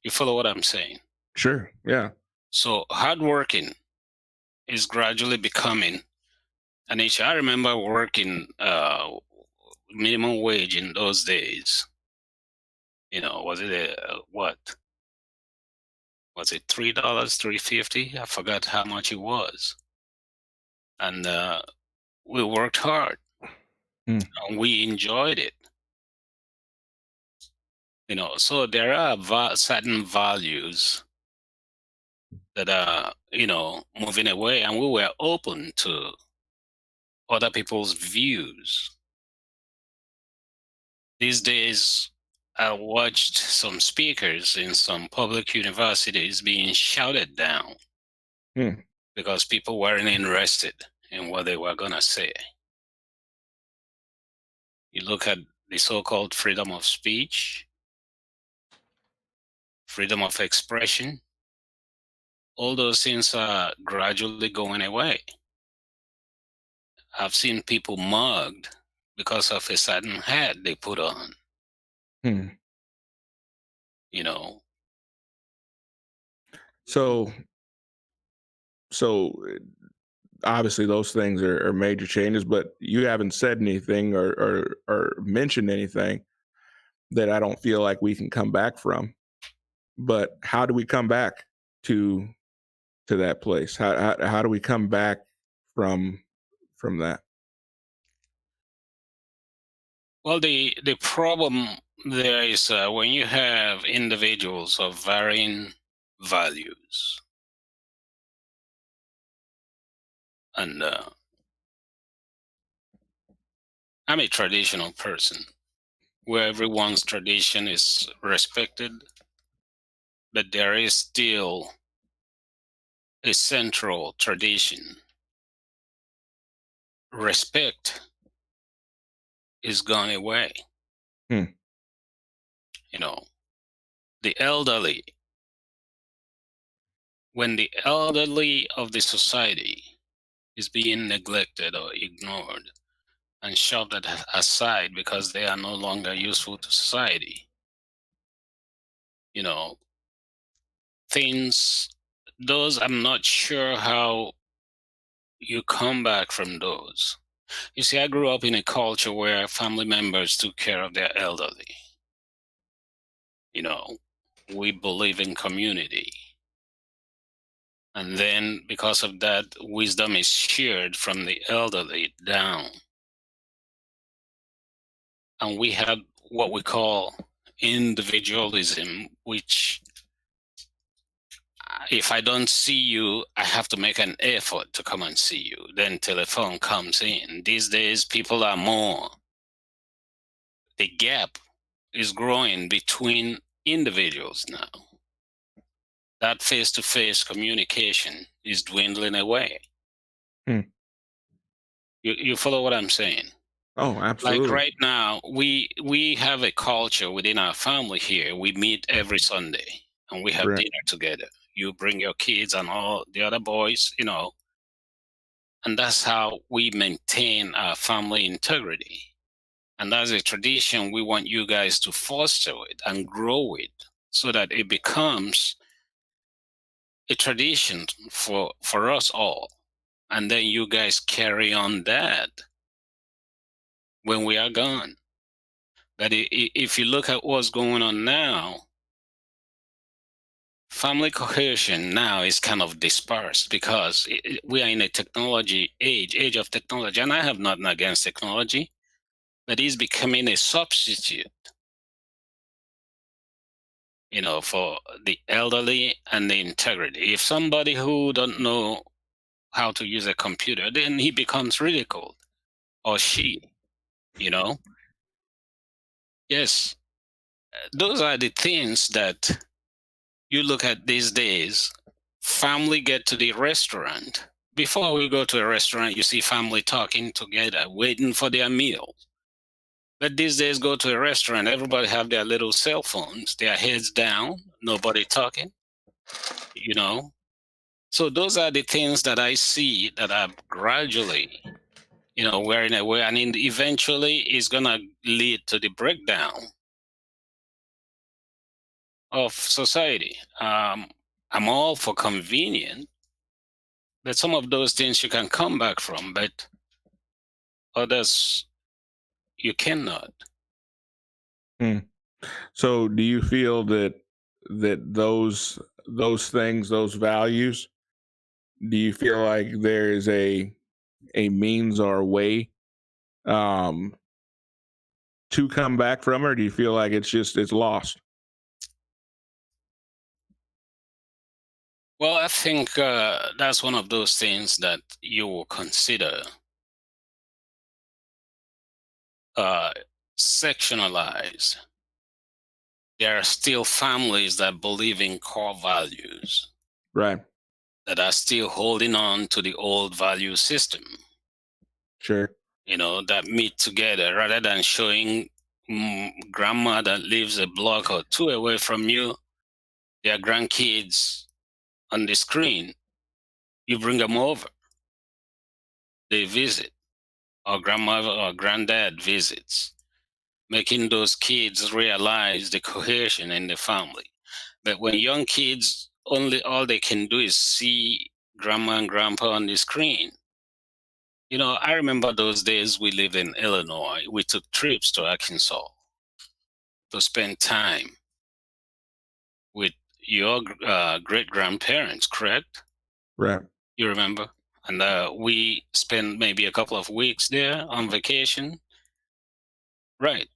You follow what I'm saying? Sure. Yeah. So hardworking is gradually becoming an issue. I remember working minimum wage in those days. Was it what? Was it $3, $3.50? I forgot how much it was. And we worked hard. And we enjoyed it. So there are certain values that are, moving away, and we were open to other people's views. These days, I watched some speakers in some public universities being shouted down because people weren't interested in what they were going to say. You look at the so-called freedom of speech, freedom of expression, all those things are gradually going away. I've seen people mugged because of a certain hat they put on. So obviously those things are major changes, but you haven't said anything or mentioned anything that I don't feel like we can come back from. But how do we come back to that place? How do we come back from that? Well, the problem there is when you have individuals of varying values, and I'm a traditional person where everyone's tradition is respected, but there is still a central tradition. Respect is gone away. The elderly, when the elderly of the society is being neglected or ignored and shoved aside because they are no longer useful to society, those, I'm not sure how you come back from those. You see, I grew up in a culture where family members took care of their elderly. We believe in community. And then because of that, wisdom is shared from the elderly down. And we have what we call individualism, which if I don't see you, I have to make an effort to come and see you. Then telephone comes in. These days, people are more. The gap is growing between individuals now. That face-to-face communication is dwindling away. You follow what I'm saying? Oh, absolutely. Like right now, we have a culture within our family here. We meet every Sunday and we have dinner together. You bring your kids and all the other boys, and that's how we maintain our family integrity. And that's a tradition we want you guys to foster it and grow it so that it becomes a tradition for us all. And then you guys carry on that when we are gone. But if you look at what's going on now, family cohesion now is kind of dispersed because we are in a age of technology, and I have nothing against technology, but it's becoming a substitute, for the elderly and the integrity. If somebody who don't know how to use a computer, then he becomes ridiculed, or she, you know. Yes, those are the things that you look at these days. Family get to the restaurant. Before we go to a restaurant, you see family talking together, waiting for their meal. But these days, go to a restaurant, everybody have their little cell phones, their heads down, nobody talking, you know. So those are the things that I see that are gradually, wearing away, and eventually is gonna lead to the breakdown of society. I'm all for convenience, but some of those things you can come back from, but others you cannot. So do you feel that those things, those values, do you feel like there is a means or a way to come back from, or do you feel like it's lost? Well, I think that's one of those things that you will consider sectionalized. There are still families that believe in core values, Right. that are still holding on to the old value system, Sure. that meet together rather than showing grandma that lives a block or two away from you, their grandkids on the screen. You bring them over, they visit, or grandmother or granddad visits, making those kids realize the cohesion in the family. But when young kids all they can do is see grandma and grandpa on the screen. I remember those days we lived in Illinois. We took trips to Arkansas to spend time with your great grandparents, correct? Right. You remember? And we spent maybe a couple of weeks there on vacation. Right.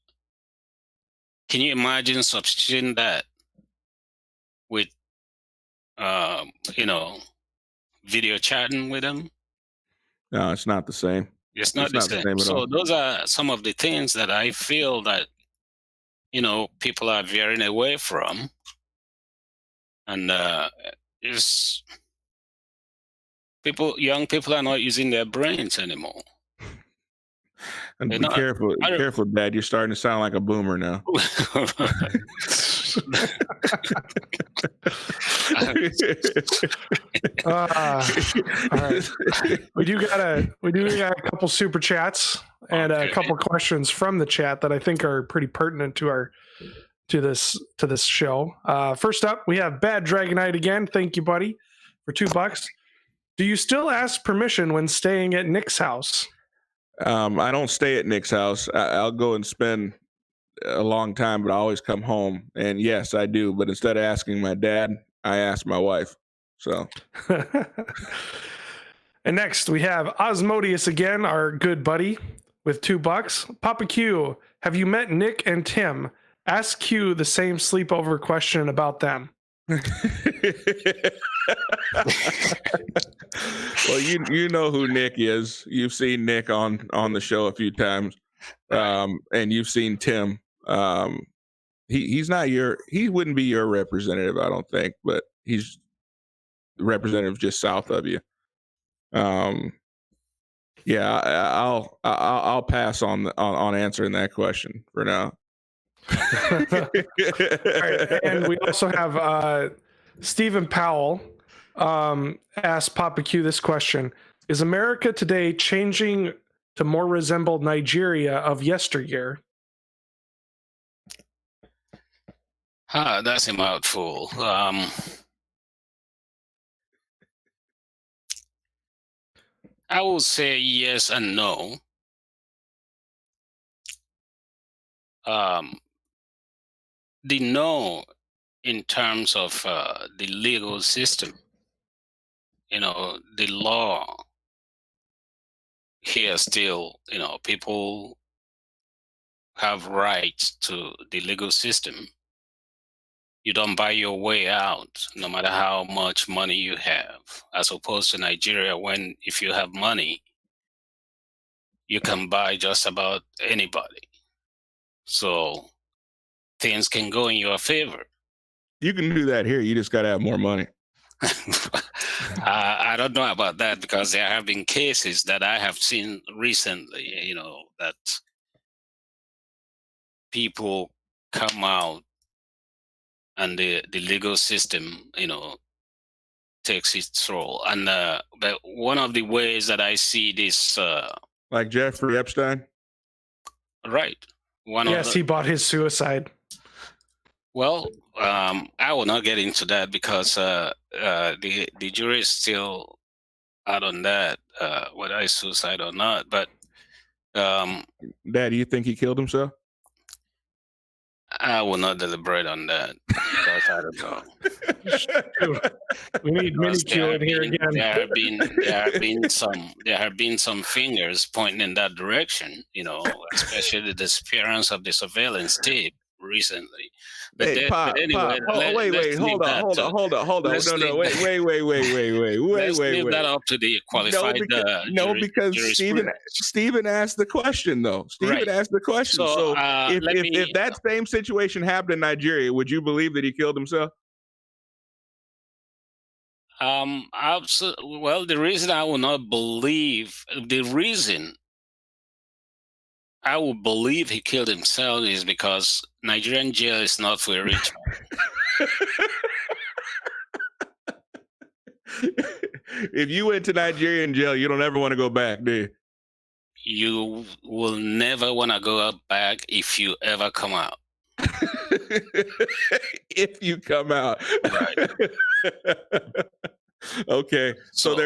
Can you imagine substituting that with, video chatting with them? No, it's not the same. It's not the same. At So all. those are some of the things that I feel that, people are veering away from. And young people are not using their brains anymore. And They're be not. careful, careful, Dad. You're starting to sound like a boomer now. All right. We do got a couple super chats and a couple questions from the chat that I think are pretty pertinent to this show. First up, we have Bad Dragonite again. Thank you, buddy, for $2. Do you still ask permission when staying at Nick's house? I don't stay at Nick's house. I'll go and spend a long time, but I always come home. And yes, I do. But instead of asking my dad, I ask my wife. So. And next we have Osmodius again, our good buddy, with $2. Papa Q, have you met Nick and Tim? Ask Q the same sleepover question about them. Well, you know who Nick is. You've seen Nick on the show a few times, and you've seen Tim. He's not he wouldn't be your representative, I don't think, but he's the representative just south of you. Yeah, I'll pass on answering that question for now. All right, and we also have Stephen Powell asked Papa Q this question: is America today changing to more resemble Nigeria of yesteryear? That's a mouthful. I will say yes and no. The no in terms of the legal system, the law here still, people have rights to the legal system. You don't buy your way out, no matter how much money you have, as opposed to Nigeria, when if you have money, you can buy just about anybody. So things can go in your favor. You can do that here. You just got to have more money. I don't know about that, because there have been cases that I have seen recently, that people come out and the legal system, takes its role. And but one of the ways that I see this, like Jeffrey Epstein, right? Yes, he bought his suicide. Well, I will not get into that, because the jury is still out on that, whether it's suicide or not. But Dad, do you think he killed himself? I will not deliberate on that, because I don't know. We need mini Q in here again. There have been some fingers pointing in that direction, especially the disappearance of the surveillance tape recently. But Hey, Pop, anyway, wait, hold on. No, wait. Leave that up to the qualified. Because Stephen asked the question, though. Stephen asked the question. So if that same situation happened in Nigeria, would you believe that he killed himself? Absolutely. Well, the reason I will believe he killed himself is because Nigerian jail is not for a rich man. If you went to Nigerian jail, you don't ever want to go back, do you? You will never want to go back if you ever come out. If you come out. Right. Okay. So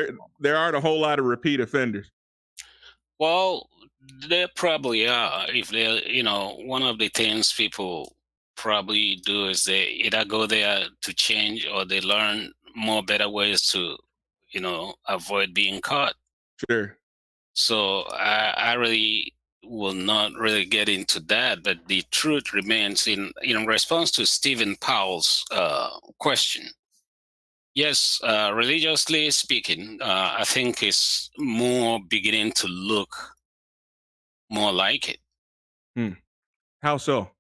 there aren't a whole lot of repeat offenders. Well, there probably are. If they're, one of the things people probably do is they either go there to change, or they learn more better ways to, avoid being caught. Sure. So I really will not really get into that, but the truth remains in response to Stephen Powell's question. Yes, religiously speaking, I think it's more beginning to look more like it. How so?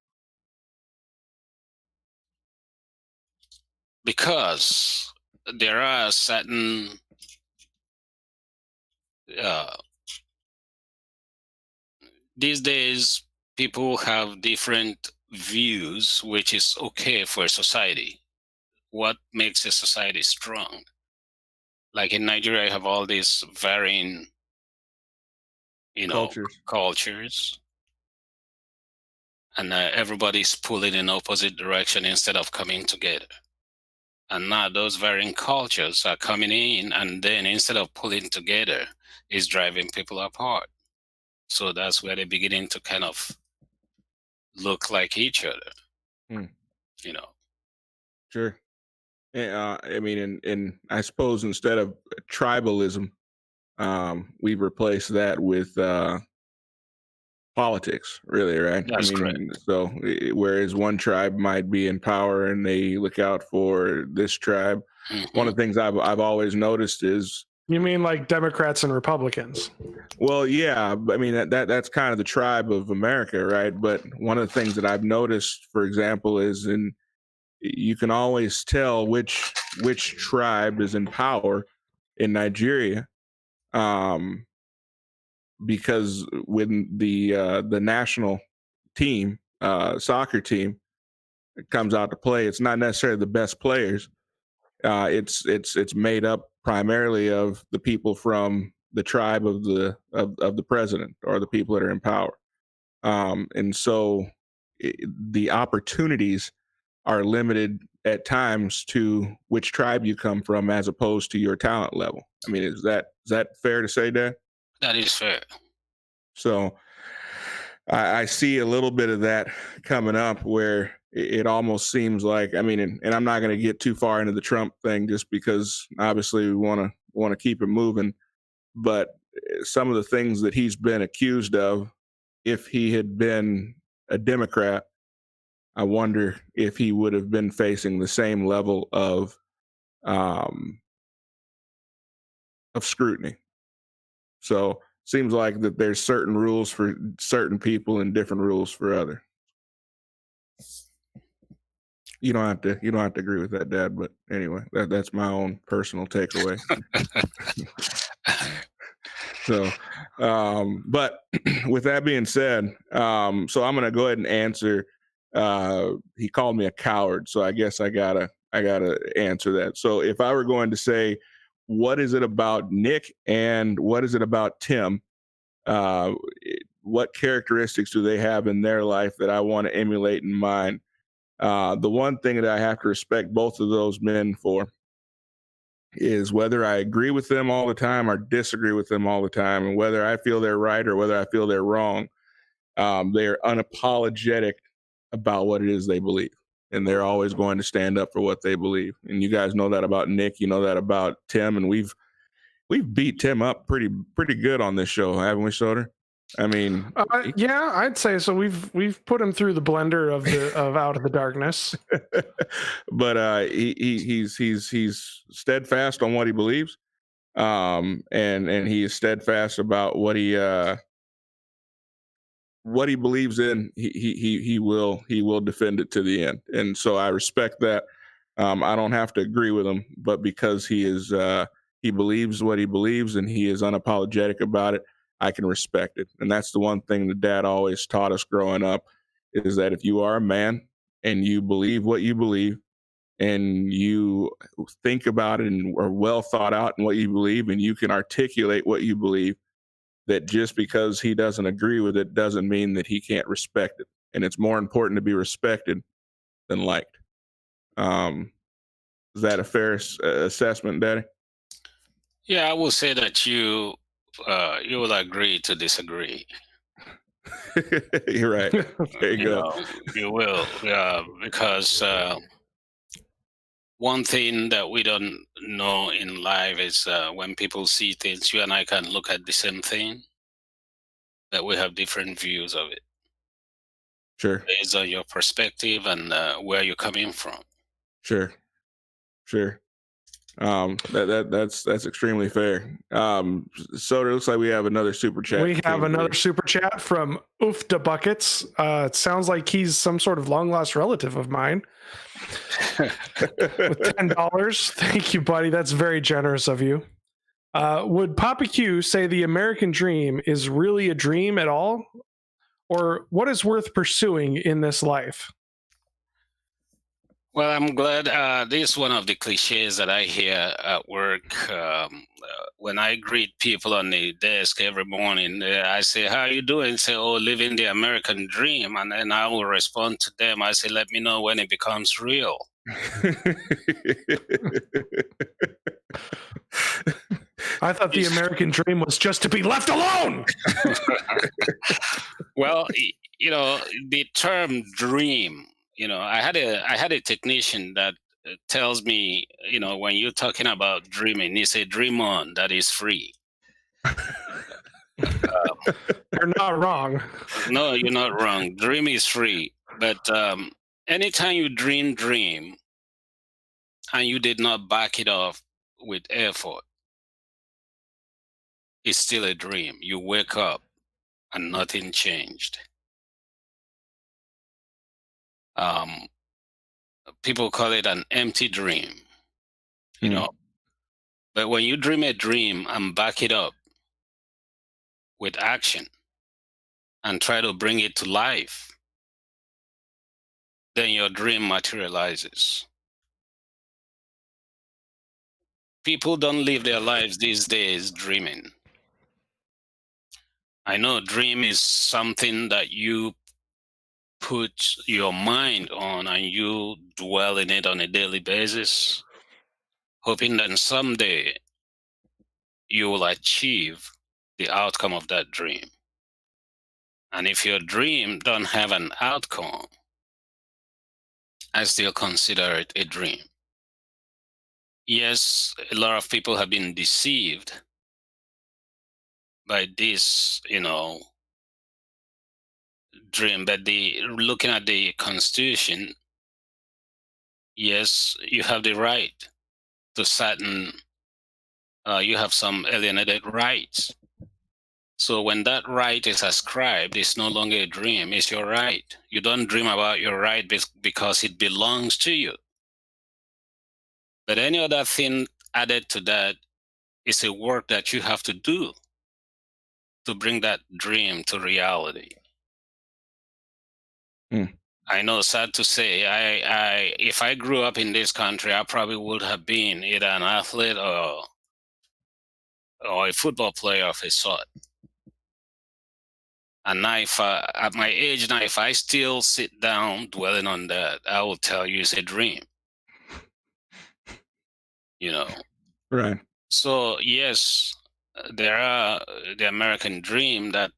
Because there are certain these days people have different views, which is okay for a society. What makes a society strong? Like in Nigeria, you have all these varying, cultures, and everybody's pulling in opposite direction instead of coming together. And now those varying cultures are coming in, and then instead of pulling together, is driving people apart. So that's where they're beginning to kind of look like each other. Sure. I mean, and I suppose instead of tribalism, we've replaced that with politics, really, right? That's correct. So whereas one tribe might be in power and they look out for this tribe, one of the things I've always noticed is. You mean like Democrats and Republicans? Well, yeah. I mean, that's kind of the tribe of America, right? But one of the things that I've noticed, for example, is you can always tell which tribe is in power in Nigeria, because when the national team, soccer team, comes out to play, it's not necessarily the best players. It's made up primarily of the people from the tribe of the president, or the people that are in power, and so the opportunities are limited at times to which tribe you come from, as opposed to your talent level. I mean, is that fair to say, Dan? That is fair. So I see a little bit of that coming up, where it almost seems like, I mean, and I'm not going to get too far into the Trump thing just because obviously we want to keep it moving, but some of the things that he's been accused of, if he had been a Democrat, I wonder if he would have been facing the same level of scrutiny. So seems like that there's certain rules for certain people and different rules for others. You don't have to agree with that, Dad, but anyway, that's my own personal takeaway. So, but with that being said, so I'm gonna go ahead and answer. He called me a coward, so I guess I gotta answer that. So if I were going to say, what is it about Nick and what is it about Tim? What characteristics do they have in their life that I want to emulate in mine? The one thing that I have to respect both of those men for is whether I agree with them all the time or disagree with them all the time, and whether I feel they're right or whether I feel they're wrong, they're unapologetic about what it is they believe. And they're always going to stand up for what they believe. And you guys know that about Nick, you know that about Tim, and we've beat Tim up pretty good on this show, haven't we, Soder? I mean, yeah, I'd say so. We've put him through the blender of Out of the Darkness. But he's steadfast on what he believes, and he is steadfast about what he believes in. He will defend it to the end, and so I respect that. I don't have to agree with him, but because he believes what he believes and he is unapologetic about it, I can respect it. And that's the one thing that Dad always taught us growing up, is that if you are a man and you believe what you believe and you think about it and are well thought out in what you believe and you can articulate what you believe, that just because he doesn't agree with it doesn't mean that he can't respect it. And it's more important to be respected than liked. Is that a fair assessment, Daddy? Yeah, I will say that you will agree to disagree. You're right. There you go. You will, because one thing that we don't know in life is when people see things, you and I can look at the same thing, that we have different views of it. Sure. Based on your perspective and where you're coming from. Sure. That's extremely fair. So it looks like we have another super chat. We have another super chat from Oofda Buckets. It sounds like he's some sort of long lost relative of mine. With $10. Thank you, buddy. That's very generous of you. Would Papa Q say the American dream is really a dream at all? Or what is worth pursuing in this life? Well, I'm glad. This is one of the cliches that I hear at work. When I greet people on the desk every morning, I say, "How are you doing?" They say, "Oh, living the American dream." And then I will respond to them. I say, "Let me know when it becomes real." I thought the American dream was just to be left alone. Well, the term dream, I had a technician that tells me, when you're talking about dreaming, he said, "Dream on, that is free." You're not wrong. No, you're not wrong. Dream is free. But anytime you dream, and you did not back it off with effort, it's still a dream. You wake up and nothing changed. People call it an empty dream, but when you dream a dream and back it up with action and try to bring it to life, then your dream materializes. People don't live their lives these days dreaming. I know dream is something that you put your mind on and you dwell in it on a daily basis, hoping that someday you will achieve the outcome of that dream. And if your dream don't have an outcome, I still consider it a dream. Yes, a lot of people have been deceived by this, dream. But looking at the Constitution, yes, you have the right to certain. You have some alienated rights. So when that right is ascribed, it's no longer a dream. It's your right. You don't dream about your right because it belongs to you. But any other thing added to that is a work that you have to do to bring that dream to reality. I know, sad to say, I if I grew up in this country, I probably would have been either an athlete or a football player of a sort. And now, at my age now, if I still sit down dwelling on that, I will tell you it's a dream. Right. So yes, there are the American dream that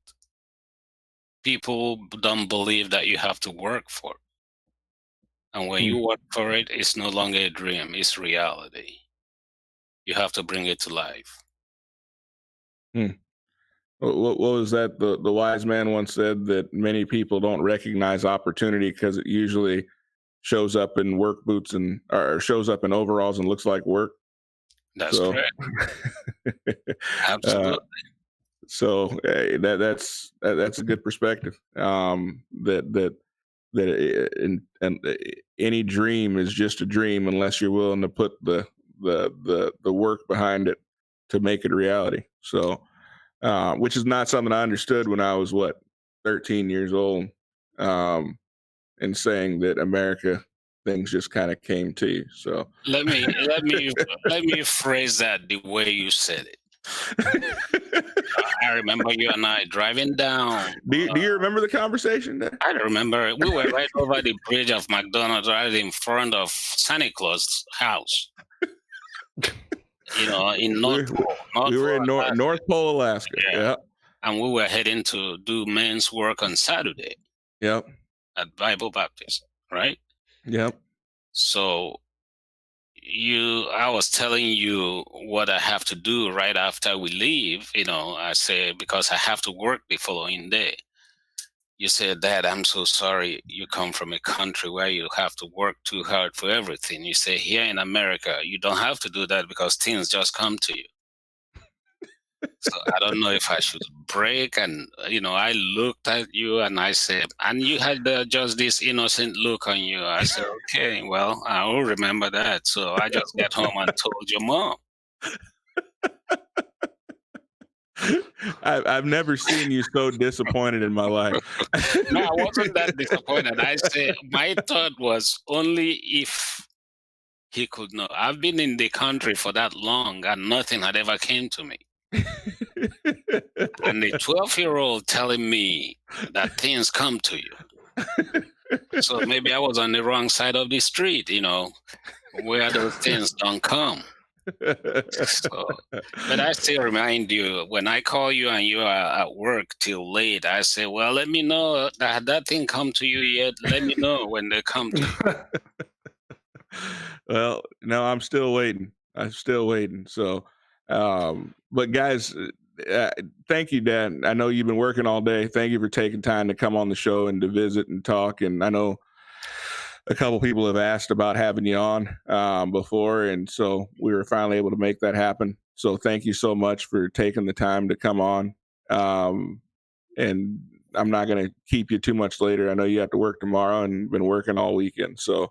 people don't believe that you have to work for. And when you work for it, it's no longer a dream, it's reality. You have to bring it to life. What was that? The wise man once said that many people don't recognize opportunity because it usually shows up in work boots or shows up in overalls and looks like work. That's correct. Absolutely. So that's a good perspective. That any dream is just a dream unless you're willing to put the work behind it to make it a reality. So, which is not something I understood when I was 13 years old, and saying that America, things just kind of came to you. So let me phrase that the way you said it. I remember you and I driving down. Do you remember the conversation there? I remember we were right over the bridge of McDonald's, right in front of Santa Claus' house. In North Pole. We were in North Pole, Alaska. Yeah. And we were heading to do men's work on Saturday. Yep. At Bible Baptist, right? Yep. So I was telling you what I have to do right after we leave. I say, because I have to work the following day. You said, Dad, I'm so sorry you come from a country where you have to work too hard for everything. You say, here in America, you don't have to do that because things just come to you. So I don't know if I should break. And, I looked at you and I said, and you had just this innocent look on you. I said, okay, well, I will remember that. So I just got home and told your mom. I've never seen you so disappointed in my life. No, I wasn't that disappointed. I said, my thought was only if he could know. I've been in the country for that long and nothing had ever came to me. And a 12-year-old telling me that things come to you. So maybe I was on the wrong side of the street, where those things don't come. So, but I still remind you, when I call you and you are at work till late, I say, well, let me know that thing come to you yet. Let me know when they come to you. Well, no, I'm still waiting. So, but guys, thank you, Dad. I know you've been working all day. Thank you for taking time to come on the show and to visit and talk. And I know a couple people have asked about having you on before, and so we were finally able to make that happen. So thank you so much for taking the time to come on. And I'm not going to keep you too much later. I know you have to work tomorrow and been working all weekend. So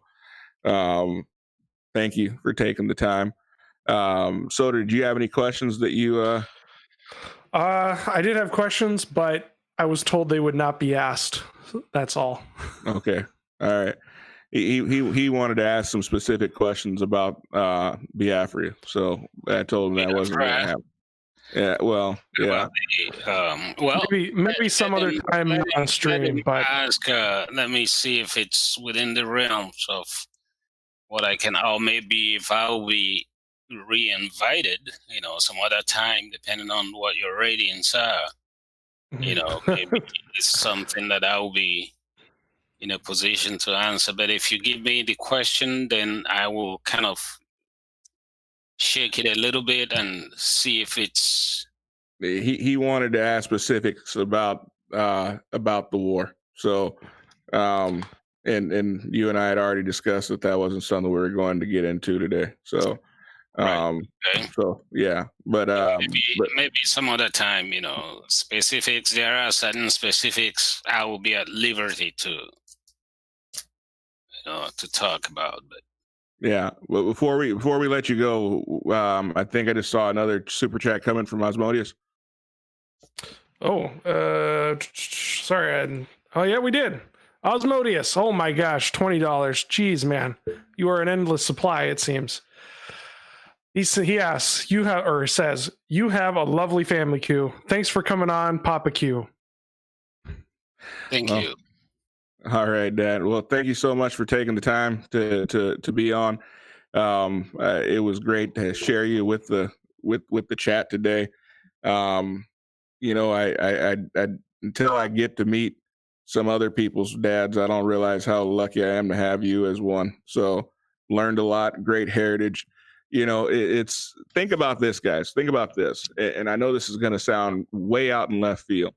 thank you for taking the time. Soder, do you have any questions that you I did have questions, but I was told they would not be asked. That's all. Okay. All right. He wanted to ask some specific questions about Biafra, so I told him that wasn't going to happen. Yeah, well, yeah. Well, maybe some other time on stream. But let me see if it's within the realms of what I can. Or maybe if I'll be re-invited, some other time, depending on what your ratings are. Maybe it's something that I will be in a position to answer. But if you give me the question, then I will kind of shake it a little bit and see if it's. He wanted to ask specifics about the war. So, and you and I had already discussed that wasn't something we were going to get into today. So, Right. Okay. so yeah, but maybe some other time, specifics. There are certain specifics I will be at liberty to talk about. But yeah, well, before we let you go, I think I just saw another super chat coming from Osmodeus. Oh, sorry. Oh yeah, we did. Osmodeus. Oh my gosh, $20. Jeez, man, you are an endless supply. It seems. He asks, says, you have a lovely family, Q. Thanks for coming on, Papa Q. Thank you. All right, Dad. Well, thank you so much for taking the time to be on. It was great to share you with the chat today. I until I get to meet some other people's dads, I don't realize how lucky I am to have you as one. So learned a lot, great heritage. It's think about this, guys. Think about this. And I know this is going to sound way out in left field,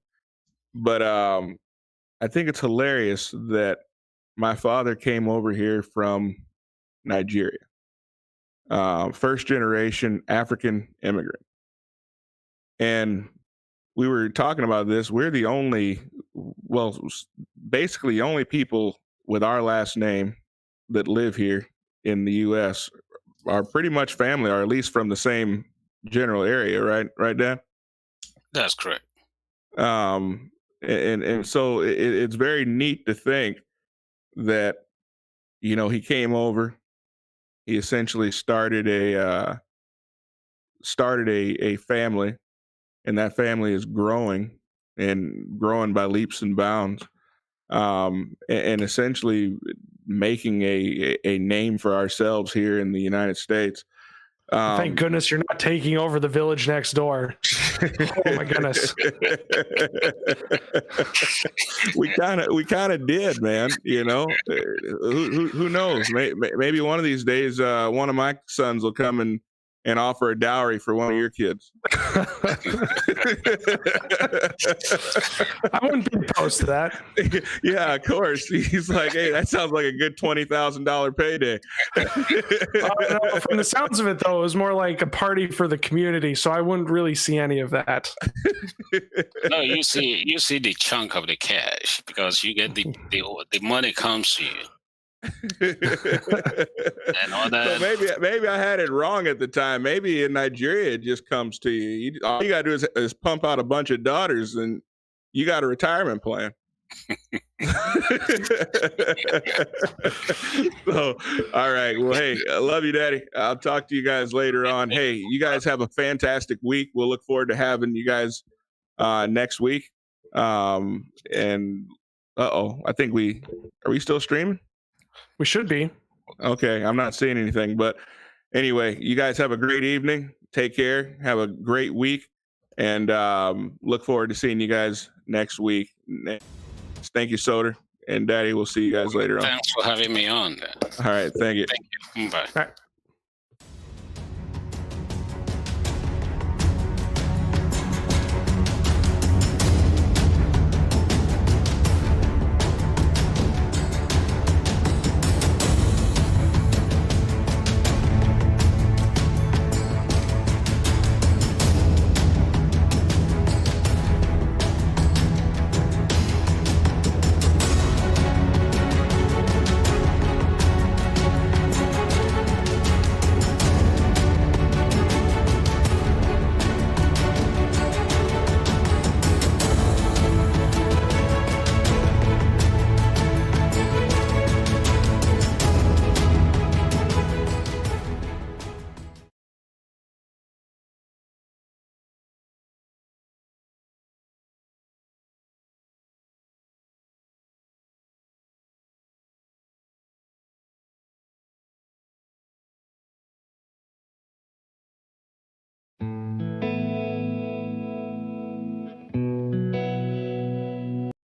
but I think it's hilarious that my father came over here from Nigeria, first generation African immigrant. And we were talking about this. We're basically the only people with our last name that live here in the U.S. are pretty much family, or at least from the same general area, right? Right, Dad? That's correct. And so it's very neat to think that, he came over, he essentially started a family, and that family is growing by leaps and bounds, and essentially making a name for ourselves here in the United States. Thank goodness you're not taking over the village next door. Oh my goodness. we kind of did, man. Who knows? Maybe one of these days, one of my sons will come and offer a dowry for one of your kids. I wouldn't be opposed to that. Yeah, of course. He's like, hey, that sounds like a good $20,000 payday. No, from the sounds of it, though, it was more like a party for the community, so I wouldn't really see any of that. No, you see the chunk of the cash, because you get the money comes to you. And all that. So maybe I had it wrong at the time. Maybe in Nigeria it just comes to you. All you gotta do is pump out a bunch of daughters, and you got a retirement plan. So, all right. Well, hey, I love you, Daddy. I'll talk to you guys later on. Hey, you guys have a fantastic week. We'll look forward to having you guys next week. And I think are we still streaming? We should be. Okay, I'm not seeing anything, but anyway, you guys have a great evening. Take care. Have a great week, and look forward to seeing you guys next week. Thank you, Soder and Daddy. We'll see you guys later on. Thanks for having me on. All right, thank you. Thank you. Bye. All right.